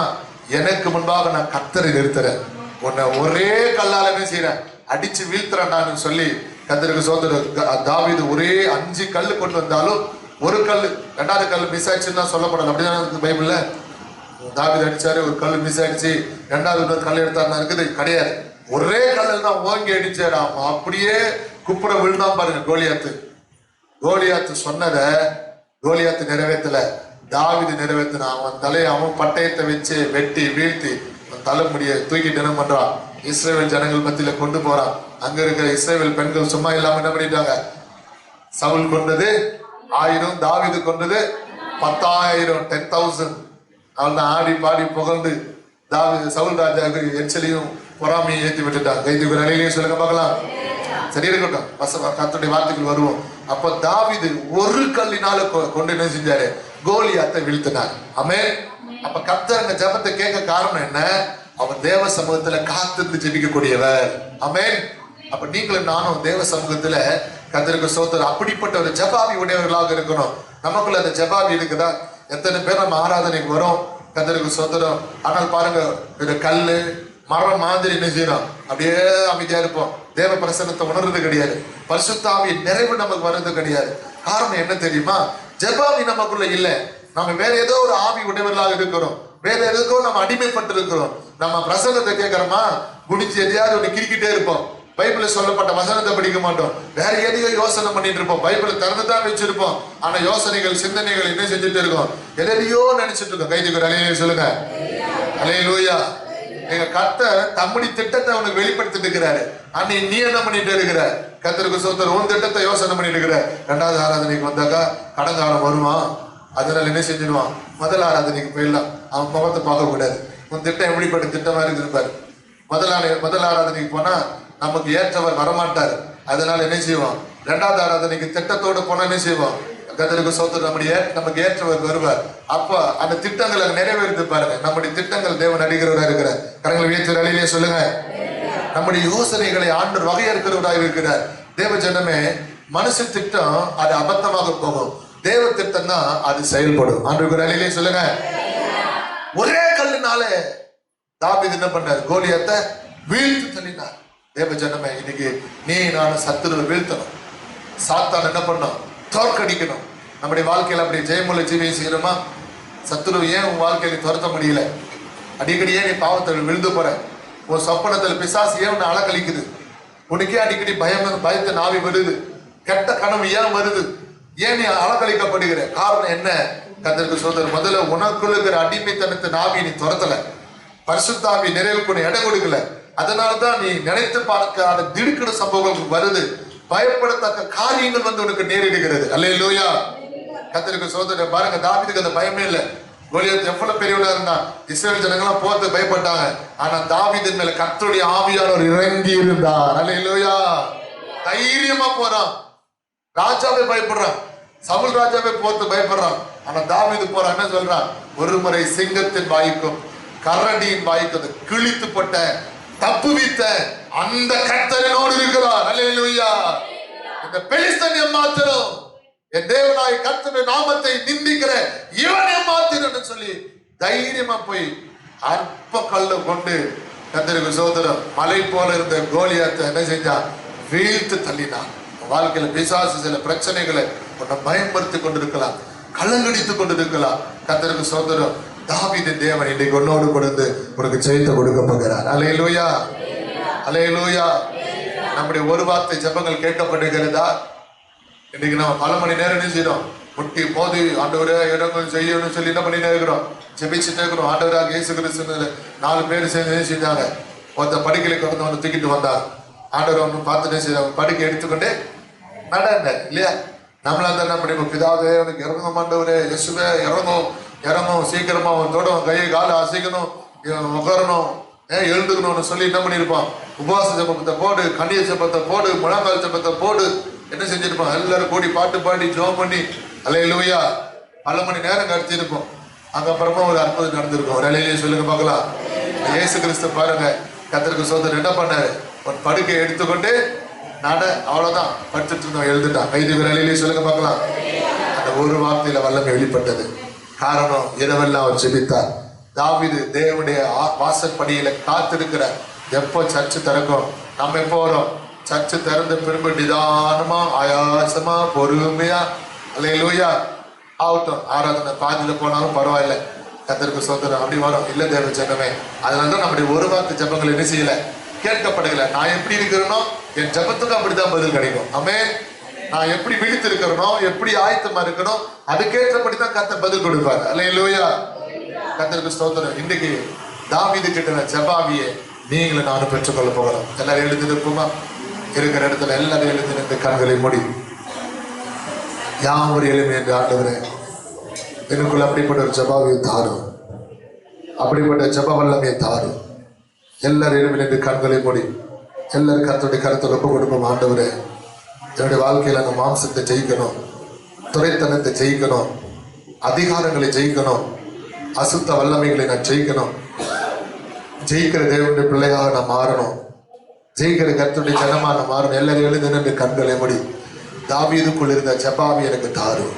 எனக்கு முன்பாக நான் கர்த்தரை நிறுத்துறேன், உன்னை ஒரே கல்லால என்ன செய்யறேன்? அடிச்சு வீழ்த்துறேன் சொல்லி கர்த்தருக்கு சோதரர் தாவீது ஒரே 5 கல்லு கொண்டு வந்தாலும் ஒரு கல், 2வது கல் மிஸ் ஆயிடுச்சுன்னு தான் சொல்லப்படல. அப்படிதான் பைபிள்ல. தாவீது அடிச்சாரு, ஒரு கல் மிஸ் ஆயிடுச்சு, 2வது கல் எடுத்தாருன்னா இருக்குது கிடையாது. ஒரே கல்லில் தான் ஓங்கி அடிச்சாரு. அப்படியே குப்புற விழுந்தான் பாருங்க கோலியாத்து. கோலியாத்து சொன்னத கோலியாத்து நிறைவேற்றல, தாவீது நிறைவேற்றினான். அவன் தலையை அவன் பட்டயத்தை வச்சு வெட்டி வீழ்த்தி தலைமுடிய தூக்கிட்டு என்ன பண்றான்? இஸ்ரேல் ஜனங்கள் மத்தியில கொண்டு போறான். அங்க இருக்கிற இஸ்ரேல் பெண்கள் சும்மா இல்லாம என்ன பண்ணிட்டாங்க? சவுல் கொண்டது 1000, தாவீது கொண்டது 10,000, 10,000. அவன் தான் ஆடி பாடி புகழ்ந்து தாவீது சவுல் ராஜாவுக்கு எச்சலையும் பொறாமையும் ஏற்றி விட்டுட்டான். கைதுக்கு நிலையிலேயே சொல்லுங்க பார்க்கலாம். சரி இருக்கட்டும், கர்த்தருடைய வார்த்தைகள் வருவோம். அப்ப தாவீது ஒரு கல்லினால கொண்டு என்ன செஞ்சாரு? கோலியாத்தை வீழ்த்தினார். ஆமென். அப்ப கர்த்தர் அந்த ஜெபத்தை கேட்க காரணம் என்ன? அவர் தேவ சமூகத்துல காத்திருந்து ஜெபிக்கக்கூடியவர். ஆமென். அப்ப நீங்களும் நானும் தேவ சமூகத்துல கர்த்தருக்கு ஸ்தோத்திரம் அப்படிப்பட்ட ஒரு ஜெபாவி உடையவர்களாக இருக்கணும். நமக்குள்ள அந்த ஜெபாவி இருக்குதா? எத்தனை பேர் நம்ம ஆராதனைக்கு வரோம், கர்த்தருக்கு ஸ்தோத்திரம். ஆனால் பாருங்க, ஒரு கல்லு மரம் மாதிரி என்ன செய்யணும்? அப்படியே அமைதியா இருப்போம். தேவ பிரசன்னத்தை உணர்றது கிடையாது. பரிசுத்த ஆவியின் நிறைவு நமக்கு வர்றது கிடையாது. காரணம் என்ன தெரியுமா? ஜெபாவி நமக்குள்ள இல்ல. நம்ம வேற ஏதோ ஒரு ஆவி உடையவர்களாக இருக்கிறோம், வேற எதுக்கோ நம்ம அடிமைப்பட்டு இருக்கிறோம். நம்ம பிரசன்னத்தை கேட்கிறோமா, குடிச்சு எதையாவது ஒண்ணு கிரிக்கிட்டே இருப்போம். பைபிள்ல சொல்லப்பட்ட வசனத்தை படிக்க மாட்டோம், வேற எதையோ யோசனை பண்ணிட்டு இருப்போம். பைபிளை திறந்துதான் வச்சிருப்போம், ஆனா யோசனைகள் சிந்தனைகள் என்ன செஞ்சுட்டு இருக்கோம்? எதையோ நினைச்சிட்டு இருக்கோம். கைதுக்கு அலையிலே சொல்லுங்க. அல்லேலூயா. எங்க கர்த்தர் தம்முடைய திட்டத்தை அவனுக்கு வெளிப்படுத்திட்டு இருக்கிறாரு. அன்னை நீ என்ன பண்ணிட்டு இருக்கிற? கர்த்தருக்கு ஸ்தோத்திரம். உன் திட்டத்தை யோசனை பண்ணிட்டு இருக்கிற. 2வது ஆராதனைக்கு வந்தாக்கா கடங்காலம் வருவான், அதனால என்ன செஞ்சிடுவான்? முதல் ஆராதனைக்கு போயிடலாம், அவன் முகத்தை பார்க்க கூடாது. உன் திட்டம் எப்படிப்பட்ட திட்டமா இருப்பாரு? முதல் ஆராதனைக்கு போனா நமக்கு ஏற்றவர் வரமாட்டாரு, அதனால என்ன செய்வான்? 2வது ஆராதனைக்கு திட்டத்தோடு போனா என்ன செய்வான்? கர்த்தருக்கு ஸ்தோத்திரம். நமக்கு ஏற்றவர் வருவார். அப்ப அந்த திட்டங்களை நிறைவேற்றி பாருங்க. நம்முடைய திட்டங்கள் தேவன் அறிகிறவராக இருக்கிறார். கரங்களை உயர்த்தி அலையிலே சொல்லுங்க. நம்முடைய யோசனைகளை ஆண்டவர் வகையறுக்கிறவராக இருக்கிறார். தேவ ஜனமே, மனுஷ திட்டம் அது அபத்தமாக போகும், தேவ திட்டம் தான் அது செயல்படும். ஆண்டவர் அலையிலே சொல்லுங்க. ஒரே கல்லுனாலே தாவீது என்ன பண்ணார்? கோலியாத்தை வீழ்த்து தள்ளினார். தேவ ஜனமே, இன்னைக்கு நீ நான் சத்துருவை வீழ்த்தணும். சாத்தான் என்ன பண்ணணும்? தோற்கடிக்கணும். நம்முடைய வாழ்க்கையில அப்படி ஜெயமுள்ள ஜீவியை செய்யணுமா? சத்துருவை ஏன் உன் வாழ்க்கையில துரத்த முடியல? அடிக்கடி ஏன் நீ பாவத்தில் விழுந்து போற? உன் சொப்பனத்தில் பிசாசு ஏன் உன்னை அலக்கழிக்குது? உனக்கே அடிக்கடி பயத்தை நாவி வருது. கெட்ட கனவு ஏன் வருது? ஏன் நீ அலக்கழிக்கப்படுகிற? காரணம் என்ன? கர்த்தருக்கு ஸ்தோத்திரம். முதல்ல உனக்குள்ள இருக்கிற அடிமைத்தனத்தை நாவி நீ துரத்தல. பரிசுத்தாவி நிறைவுக்கு இடம் கொடுக்கல. அதனாலதான் நீ நினைத்து பார்க்காத திடுக்கிற சம்பவங்கள் வருது. பயப்படத்தக்க காரியங்கள் வந்து உனக்கு நேரிடுகிறது. அல்லேலூயா. கர்த்தருக்கு ஸ்தோத்திரம். பாருங்க, தாவீதுக்கு அந்த பயமே இல்லை. கோலியாத் எவ்வளவு பெரியவனா இருந்தா, இஸ்ரவேல் ஜனங்களாம் போத்து பயப்பட்டாங்க. ஆனா தாவீதின் மேல கர்த்தருடைய ஆவியானவர் இறங்கி இருந்தார். அல்லேலூயா. தைரியமா போறான். ராஜாவே பயப்படுறான், சவுல் ராஜாவே போத்து பயப்படுறான். ஆனா தாவீது போறான். என்ன சொல்றான்? ஒரு முறை சிங்கத்தின் வாய்க்கும் கரடியின் வாய்க்கும் கிழித்து போட்ட தப்பு வைத்த அந்த கர்த்தரோடு இருக்கிறார். அல்லேலூயா. இந்த பெலிஸ்தன் ஏமாத்திரம், என் தேவனாய் கர்த்தருடைய நாமத்தை நிந்திக்கிற இவன் ஏமாத்திரன்னு சொல்லி தைரியமா போய் அற்ப கல்ல கொண்டு கர்த்தருக்கு ஸ்தோத்திரம் மலை போல இருந்த கோலியாத்தை என்ன செஞ்சான்? வீழ்த்து தள்ளினான். வாழ்க்கையில பிசாசு சில பிரச்சனைகளை உன்னை பயன்படுத்தி கொண்டிருக்கலாம், கலங்கடித்துக் கொண்டிருக்கலாம். கர்த்தருக்கு ஸ்தோத்திரம். தாவீதின் தேவன் இன்னைக்கு உன்னோடு கொடுத்து உனக்கு ஜெயத்தை கொடுக்க போகிறார். அல்லேலூயா, அல்லேலூயா. நம்முடைய ஒரு வார்த்தை ஜெபங்கள் கேட்கப்படுகிறதா? இன்னைக்கு நம்ம பல மணி நேரம் நினைச்சிடும் முட்டி மோதி ஆண்டவரே இடங்கள் செய்யணும்னு சொல்லி என்ன பண்ணிட்டே இருக்கிறோம்? ஜெபிச்சுட்டே இருக்கிறோம். ஆண்டவராக இயேசு கிறிஸ்து 4 பேர் சேர்ந்து செஞ்சாங்க. ஒருத்த படுக்கையில கொண்டு வந்து தூக்கிட்டு வந்தா. ஆண்டவர் ஒன்று பார்த்துட்டு படுக்கை எடுத்துக்கொண்டே நடந்த இல்லையா? நம்மளா தான் என்ன பண்ணி, பிதாவே எனக்கு இறங்கும், ஆண்டவரே இயேசுவே இறங்கும் இறங்கும், சீக்கிரமா அவன் தோடும், கையை காலை அசைக்கணும், உட்காரணும், எழுந்துக்கணும்னு சொல்லி என்ன பண்ணியிருப்பான்? உபவாச ஜபத்தை போடு, கண்ணிய ஜபத்தை போடு, முழங்கால் ஜபத்தை போடு, என்ன செஞ்சிருப்பான்? எல்லாரும் கூடி பாட்டு பாடி ஜோம் பண்ணி அல்லேலூயா பல மணி நேரம் கழிச்சிருப்போம். அப்புறமா ஒரு அற்புதம் நடந்திருக்கும். ஒரு அலையிலேயே சொல்லுங்க பார்க்கலாம். இயேசு கிறிஸ்து பாருங்க, கர்த்தருக்கு ஸ்தோத்திரம், என்ன பண்ணாரு? ஒரு படுக்கை எடுத்துக்கொண்டு நட, அவ்வளவுதான், படுத்துட்டு இருந்தோம், எழுதுட்டான். கைது விரலையிலேயே சொல்லுங்க பார்க்கலாம். அந்த ஒரு வார்த்தையில வல்லமை வெளிப்பட்டது. காரணம், இரவெல்லாம் அவர் ஜெபித்தார். தாவீது தேவனுடைய வாசற்படியில காத்திருக்கிறார். எப்போ சர்ச்சு திறக்கும்? நம்ம எப்போ வரோம்? சர்ச்சு திறந்த பிறகு நிதானமா, ஆயாசமா, பொறுமையா அல்லேலூயா ஆகட்டும். ஆராதனை பாதியில போனாலும் பரவாயில்ல, கர்த்தருக்கு ஸ்தோத்திரம் அப்படி வரும். இல்ல தேவ ஜனமே, அதனாலதான் நம்முடைய ஒரு வார்த்தை ஜபங்கள் என்ன செய்யல, கேட்கப்படுகல. நான் எப்படி இருக்கிறேனோ என் ஜபத்துக்கு அப்படித்தான் பதில் கிடைக்கும். ஆமென். நான் எப்படி விழித்து இருக்கிறனோ, எப்படி ஆயத்தமா இருக்கணும், அதுக்கேற்றபடிதான் கர்த்தர் பதில் கொடுப்பார். அல்லேலூயா. கர்த்தருக்கு ஸ்தோத்திரம். இன்னைக்கு தாவீது கிட்ட ஜபாவியை நீங்களும் நானும் பெற்றுக்கொள்ள போகிறோம். எல்லாரும் எழுதி நிற்போமா? இருக்கிற இடத்துல எல்லாரும் எழுதி நின்று கண்களை மூடி யாம் ஒரு எளிமை என்று ஆண்டவரே எனக்குள்ள அப்படிப்பட்ட ஒரு ஜபாவியை தாரும், அப்படிப்பட்ட ஜப வல்லமையை தாரும். எல்லாரும் எழுதி நின்று கண்களை மூடி எல்லாரும் கர்த்தருடைய கருத்தை ஒப்பு கொடுப்போம். ஆண்டவரே, என்னுடைய வாழ்க்கையில அந்த மாம்சத்தை ஜெயிக்கணும், துரைத்தனத்தை ஜெயிக்கணும், அதிகாரங்களை ஜெயிக்கணும், அசுத்த வல்லமைகளை நான் ஜெயிக்கணும், ஜெயிக்கிற தேவனுடைய பிள்ளையாக நான் மாறணும், ஜெயிக்கிற கர்த்தருடைய ஜனமா நான் மாறணும். எல்லாரும் எழுந்து நின்று கண்களை மூடி தாவீதுக்குள் இருந்த ஜபாவி எனக்கு தாரும்.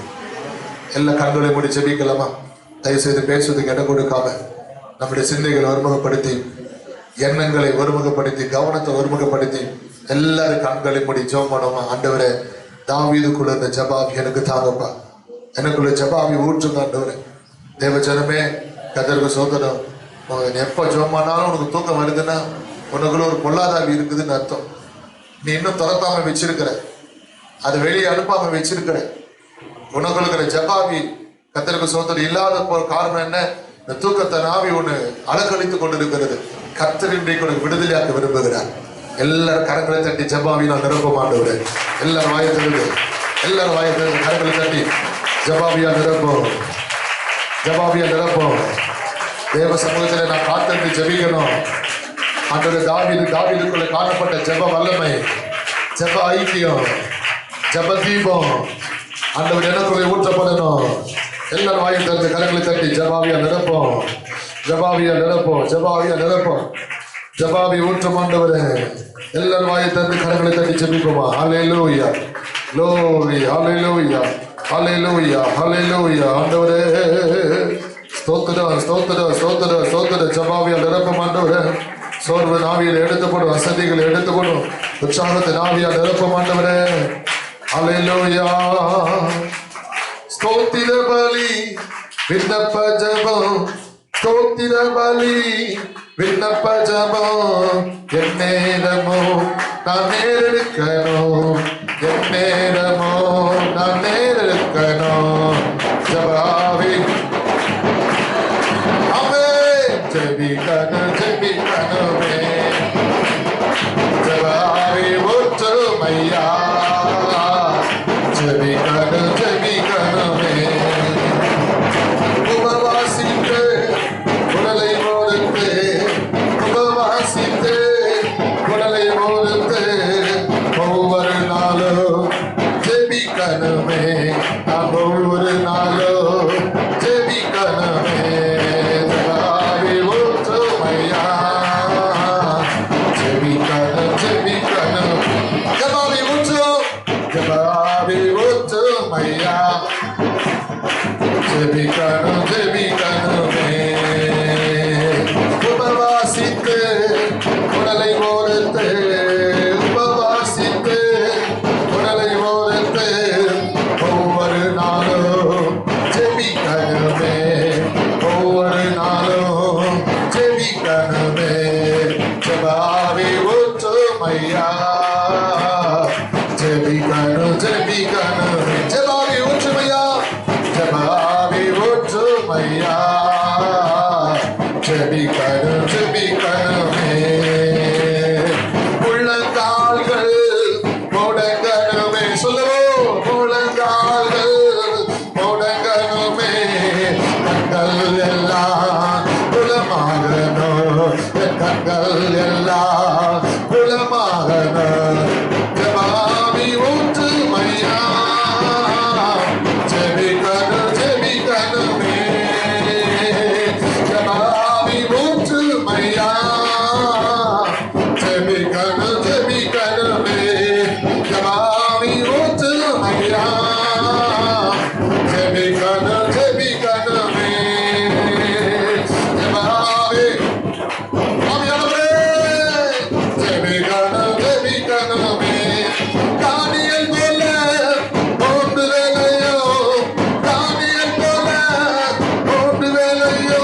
எல்லா கண்களை மூடி ஜெபிக்கலாமா? தயவு செய்து பேசுவதுக்கு இடம் கொடுக்காம நம்முடைய சிந்தைகளை ஒருமுகப்படுத்தி, எண்ணங்களை ஒருமுகப்படுத்தி, கவனத்தை ஒருமுகப்படுத்தி எல்லாரும் கண்களை மூடி ஜெபம் பண்ணுவோமா? ஆண்டவரே, தாவீதுக்குள்ள இருந்த ஜபாவி எனக்கு தாங்கப்பா, எனக்குள்ள ஜபாவி ஊற்றுங்க ஆண்டவரே. தேவ ஜனமே, கர்த்தருக்கு ஸ்தோத்திரம். எப்போ ஜெபமானாலும் உனக்கு தூக்கம் வருதுன்னா உனக்குள்ள ஒரு பொல்லாதாவி இருக்குதுன்னு அர்த்தம். நீ இன்னும் துரத்தாம வச்சிருக்கிற, அதை வெளியே அனுப்பாம வச்சிருக்கிற உனக்குள்ள இருக்கிற ஜபாவி கர்த்தருக்கு ஸ்தோத்திரம் இல்லாத போற காரணம் என்ன? இந்த தூக்கத்தை நாவி ஒண்ணு அலக்கழித்து கொண்டிருக்கிறது. கர்த்தர் இன்றைக்கு உனக்கு விடுதலையாக்க விரும்புகிறார். எல்லாரும் கரங்களை தட்டி ஜபாவி நான் நிரப்ப மாட்டேன். எல்லாரும் வாயத்திலிருந்து, எல்லாரும் வாயத்திலிருந்து கரங்களை தட்டி ஜபாவியா நிரப்போம், ஜபாவியா நிரப்போம். தேவ சமூகத்தில் நான் காத்திருந்து ஜெபிக்கணும். ஆண்டவரே, தாவீதுக்குள்ள காணப்பட்ட ஜெப வல்லமை, ஜெப ஐக்கியம், ஜெப தீபம் ஆண்டவர் எனக்குள்ளே ஊற்றப்படணும். எல்லாரும் வாயை திறந்து கரங்களை தட்டி ஜபாவியா நிரப்போம், ஜபாவியா நிரப்போம், ஜபாவியா நிரப்போம். ஜபாவி ஊற்றம் ஆண்டவரே. எல்லாரும் வாயை திறந்து கரங்களை தட்டி ஜெபிப்போமா. ஹல்லேலூயா, glory, ஹல்லேலூயா, ஹல்லேலூயா, ஹல்லேலூயா. ஆண்டவரே ஸ்தோத்திரம், ஸ்தோத்திரம், ஸ்தோத்திரம், ஸ்தோத்திரம். ஜபாவியா நிரப்பம் ஆண்டவரே. சோர்வு நாவியில் எடுத்துப்படும், வசதிகள் எடுத்துப்படும், உற்சாகத்தை நாவியால் நிரப்பம் ஆண்டவரே. ஹல்லேலூயா. ஸ்தோத்திர பலி விண்ணப்ப ஜெபம், ஸ்தோத்திர பலி விண்ணப்ப ஜெபம். என் நேரமோ நான் நேரெடுக்கணும், என் நேரமோ நான் நேரெடுக்கணும். ஜபாவி அமே ஜெபிக்கணும், ஜெபிக்கணுமே. ஜபாவி ஒற்றுமையா ஜெபிக்கணும், ஜெபிக்கணுமே. உபவாசித்து குடலை மோதித்து, உபவாசித்து குடலை மோதித்து ஒவ்வொரு நாளும் ஜெபிக்கணுமே. நாம் ஒவ்வொரு நாளும் ஜெபிக்கணுமே. ஜபாவி ஒற்றுமையா ஜெபிக்கணும், ஜெபிக்கணும். ஜபாவி ஒற்றும், ஜபாவி ஒற்றுமையா ஜெபிக்கணும், ஜெபிக்கணுமே. உபவாசித்து குடலை மோதித்து, உபவாசித்து குடலை மோதித்து ஒவ்வொரு நாளும் ஜெபிக்கணுமே, ஒவ்வொரு நாளும் ஜெபிக்கணுமே. ஜபாவி ஒற்றுமையா ஜெபிக்கணும், ஜெபிக்கணுமே. ஜபாவி ஒற்றுமையா, ஜபாவி ஒற்றுமையா ஜெபிக்கணும், ஜெபிக்கணுமே. உள்ளங்கால்கள் முடங்கணுமே. சொல்லுவோம், உள்ளங்கால்கள் முடங்கணுமே. கண்கள் எல்லாம் குலமாகணும், கண்கள் எல்லாம் குலமாகணும். ஜபாவி ஒற்றுமையா ஜெபிக்கணும், ஜெபிக்கணுமே. ஜபாவி ஒற்றுமையா ஜெபிக்கணும், ஜெபிக்கணுமே. ஜபாவி ஒற்றுமையா ஜெபிக்கணும், ஜெபிக்கணுமே. ஜபாவி ஆவியானவரே ஜெபிக்கணும், ஜெபிக்கணுமே. தானியேல் போல மூன்று வேளையோ, தானியேல் போல மூன்று வேளையோ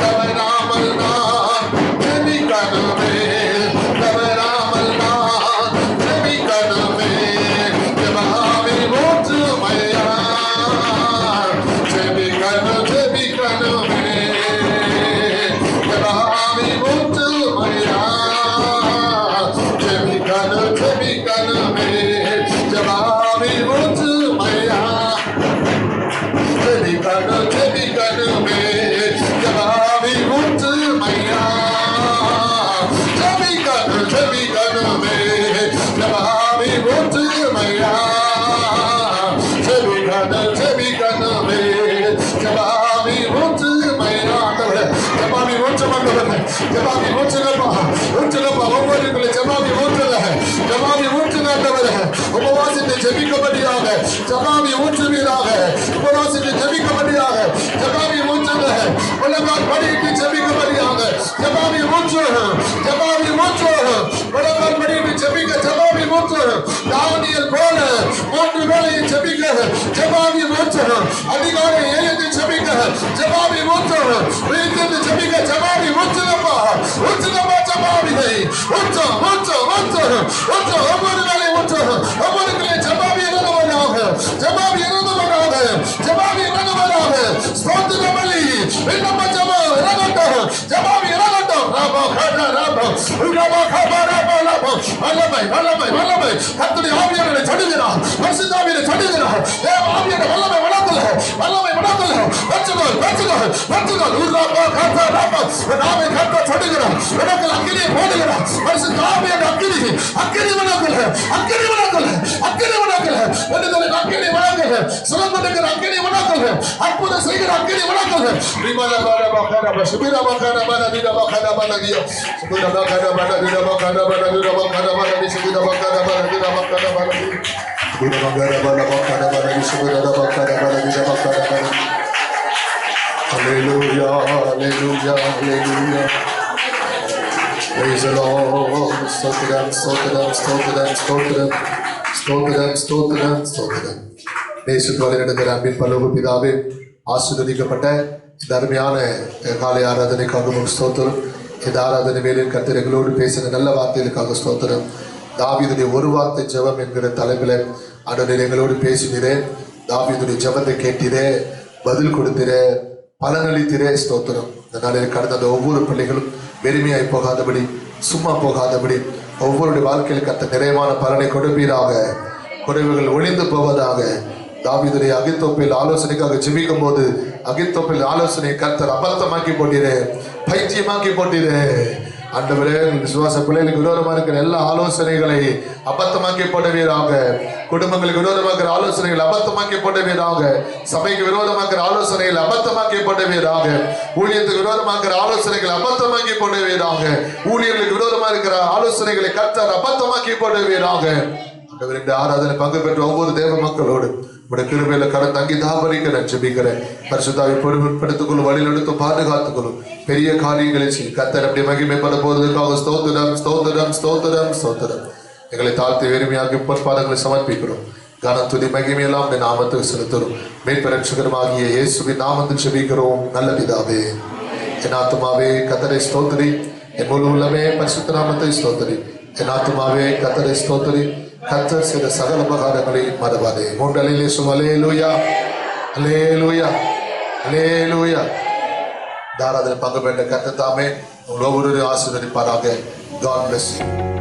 தவறாமல் நான் ஜெபிக்கணுமே, தவறாமல் நான் ஜெபிக்கணுமே. ஜபாவி ஒற்றுமையா ஜெபிக்கணும், ஜெபிக்கணுமே. ஜபாவி ஒற்றுமையா ஜெபிக்கணும், ஜெபிக்கணுமே. ஜபாவி ஒற்றுமையா ஜெபிக்கணும், ஜெபிக்கணுமே. ஜபாவி ஒற்றுமையா ஜெபிக்கணும், ஜெபிக்கணுமே. ஜபாவி ஒற்றுமையா ஜெபிக்கணும், ஜெபிக்கணுமே. ஜபாவி ஒற்றுமையா. ஜபாவி ஒற்றுமண்டவரே, ஜபாவி ஒற்றுங்கப்பா, ஒற்றுங்கப்பா. ஒவ்வொருக்குள்ள ஜபாவி ஒற்றுல, ஜபாவி ஒற்றுங்கண்டவரே. உபவாசித்து ஜெபிக்கப்படியாக ஜபாவி ஒற்றுவீராக, உபவாசித்து ஜெபிக்கப்படியாக ஜபாவி ஒற்றுங்க. உலகால் படியிட்டு ஜெபிக்கப்படியாக ஜபாவி ஒற்று, ஜபாவி ஒற்று. உலகால் படியிட்டு ஜெபிக்க ஜபாவி ஒற்று. தானியேல் போல மூன்று வேளையை ஜெபிக்க ஜபாவி ஒற்று. அதிகாலை எழுந்து ஜெபிக்க ஜபாவி ஒற்று. வீட்டிலிருந்து ஜெபிக்க ஜபாவி ஒற்றுங்கப்பா, ஒற்றுங்கப்பா. ஜபாவியை ஒற்று, ஒற்று, ஒற்று, ஒற்று. ஒவ்வொரு வேளை ஒற்று, ஒவ்வொரு கிளை ஜபாவி இறங்குவதாக, ஜபாவி இறங்குவதாக, ஜபாவி இறங்குவதாக. ஸ்தோத்திர பலி விண்ணப்ப ஜெபம் இறங்கட்டும், ஜபாவி இறங்கட்டும். ராபோ கட ராபோ வல்லமை வல்லமை வல்லமை கர்த்தருடைய ஆவியானவரை தடுகிறார் பரிசுத்த ஆவியை தடுகிறார் தேவ ஆவியான வல்லமை வளர்த்தல வல்லமை வளர்த்தல வெச்சுகோல் வெச்சுகோல் வெச்சுகோல் உர்ராபா கர்த்தராபா நாமே கர்த்தர் தடுகிறார் எனக்கு அக்கினியை போடுகிறார் பரிசுத்த ஆவியான அக்கினி அக்கினி வளர்த்தல அக்கினி வளர்த்தல அக்கினி வளர்த்தல என்னதே அக்கினி வளர்த்தல சுலந்தடுகிற அக்கினி வளர்த்தல அற்புதம் செய்கிற அக்கினி வளர்த்தல ரிமலா பாரா பாரா சுபிரா பாரா பாரா விடா பாரா பாரா கியோ சுபிரா பாரா பாரா விடா பாரா பாரா விடா பாரா பாரா சுபிரா பாரா பாரா விடா பாரா பாரா சுபிரா பாரா பாரா பாரா பாரா சுபிரா பாரா பாரா விடா பாரா பாரா Hallelujah hallelujah hallelujah Praise the Lord stotram stotram stotram stotram stotram stotram stotram நேசத்துவரை நடக்கிற அன்பின் பரலோக பிதாவே ஆசீர்வதிக்கப்பட்ட இந்த அருமையான காலை ஆராதனைக்காக ஸ்தோத்திரம் இந்த ஆராதனை வேலையில் கர்த்தர் எங்களோடு பேசின நல்ல வார்த்தைகளுக்காக ஸ்தோத்திரம் தாவீதுடைய ஒரு வார்த்தை ஜெபம் என்கிற தலைப்பில் ஆண்டவரே எங்களோடு பேசினீரே தாவீதுடைய ஜெபத்தை கேட்டீரே பதில் கொடுத்தீரே பலனளித்தீரே ஸ்தோத்திரம் இந்த நாளில் கடந்த அந்த ஒவ்வொரு பிள்ளைகளும் வெறுமையாய் போகாதபடி சும்மா போகாதபடி ஒவ்வொருடைய வாழ்க்கையில் கர்த்தர் நிறைவான பலனை கொடுப்பீராக குறைவுகள் ஒளிந்து போவதாக தாவீதுடைய அகித்தோப்பில் ஆலோசனைக்காக ஜெபிக்கும் போது அகித்தோப்பில் ஆலோசனை கர்த்தர் அபத்தமாக்கி போட்டீரே பைத்தியமாக்கி போட்டீரே ஆண்டவரே விசுவாச பிள்ளைகளுக்கு விரோதமா இருக்கிற எல்லா ஆலோசனைகளை அபத்தமாக்கி போட்டவீராக குடும்பங்களுக்கு விரோதமாக்கிற ஆலோசனைகள் அபத்தமாக்கி போட்டவீராக சபைக்கு விரோதமாக்கிற ஆலோசனைகள் அபத்தமாக்கி போட்டவீராக ஊழியத்துக்கு விரோதமாக்கிற ஆலோசனைகள் அபத்தமாக்கி போட்டவீராக ஊழியர்களுக்கு விரோதமா இருக்கிற ஆலோசனைகளை கர்த்தர் அபத்தமாக்கி போட்டவீராக ஆண்டவர் இந்த ஆராதனை பங்கு பெற்ற ஒவ்வொரு தேவ மக்களோடு உடைய கிருபையில கடன் தங்கி தாபரிக்க நான் ஜெபிக்கிறேன் பரிசுத்தாவை பொறுமைப்படுத்திக்கொள்ளும் வழிநடத்து பாதுகாத்துக்கொள்ளும் பெரிய காரியங்களை செய்யும் கர்த்தர் அப்படி மகிமைப்பட போவதற்காக ஸ்தோத்திரம் ஸ்தோத்திரம் ஸ்தோத்திரம் ஸ்தோத்திரம் எங்களை தாழ்த்தி வெறுமையாகி பொற்பாதங்களை சமர்ப்பிக்கிறோம் கனம் துதி மகிமையெல்லாம் உடைய நாமத்துக்கு செலுத்துறோம் மேற்பரட்சகரமாகிய இயேசுவின் நாமத்தில் ஜெபிக்கிறோம் நல்ல பிதாவே என் ஆத்துமாவே கர்த்தரை ஸ்தோத்திரி என் முழு உள்ளமே பரிசுத்த நாமத்தை ஸ்தோத்திரி என் ஆத்துமாவே கர்த்தரை ஸ்தோத்திரி கர்த்தர் செய்த சகல உபகாரங்களை மறவாதே மூன்றலையிலே ஹல்லேலூயா ஹல்லேலூயா ஹல்லேலூயா தாராதனை பங்கு பெற்ற கர்த்தர் தாமே உங்கள் ஒவ்வொரு ஆசீர்வதிப்பாராக. God bless you.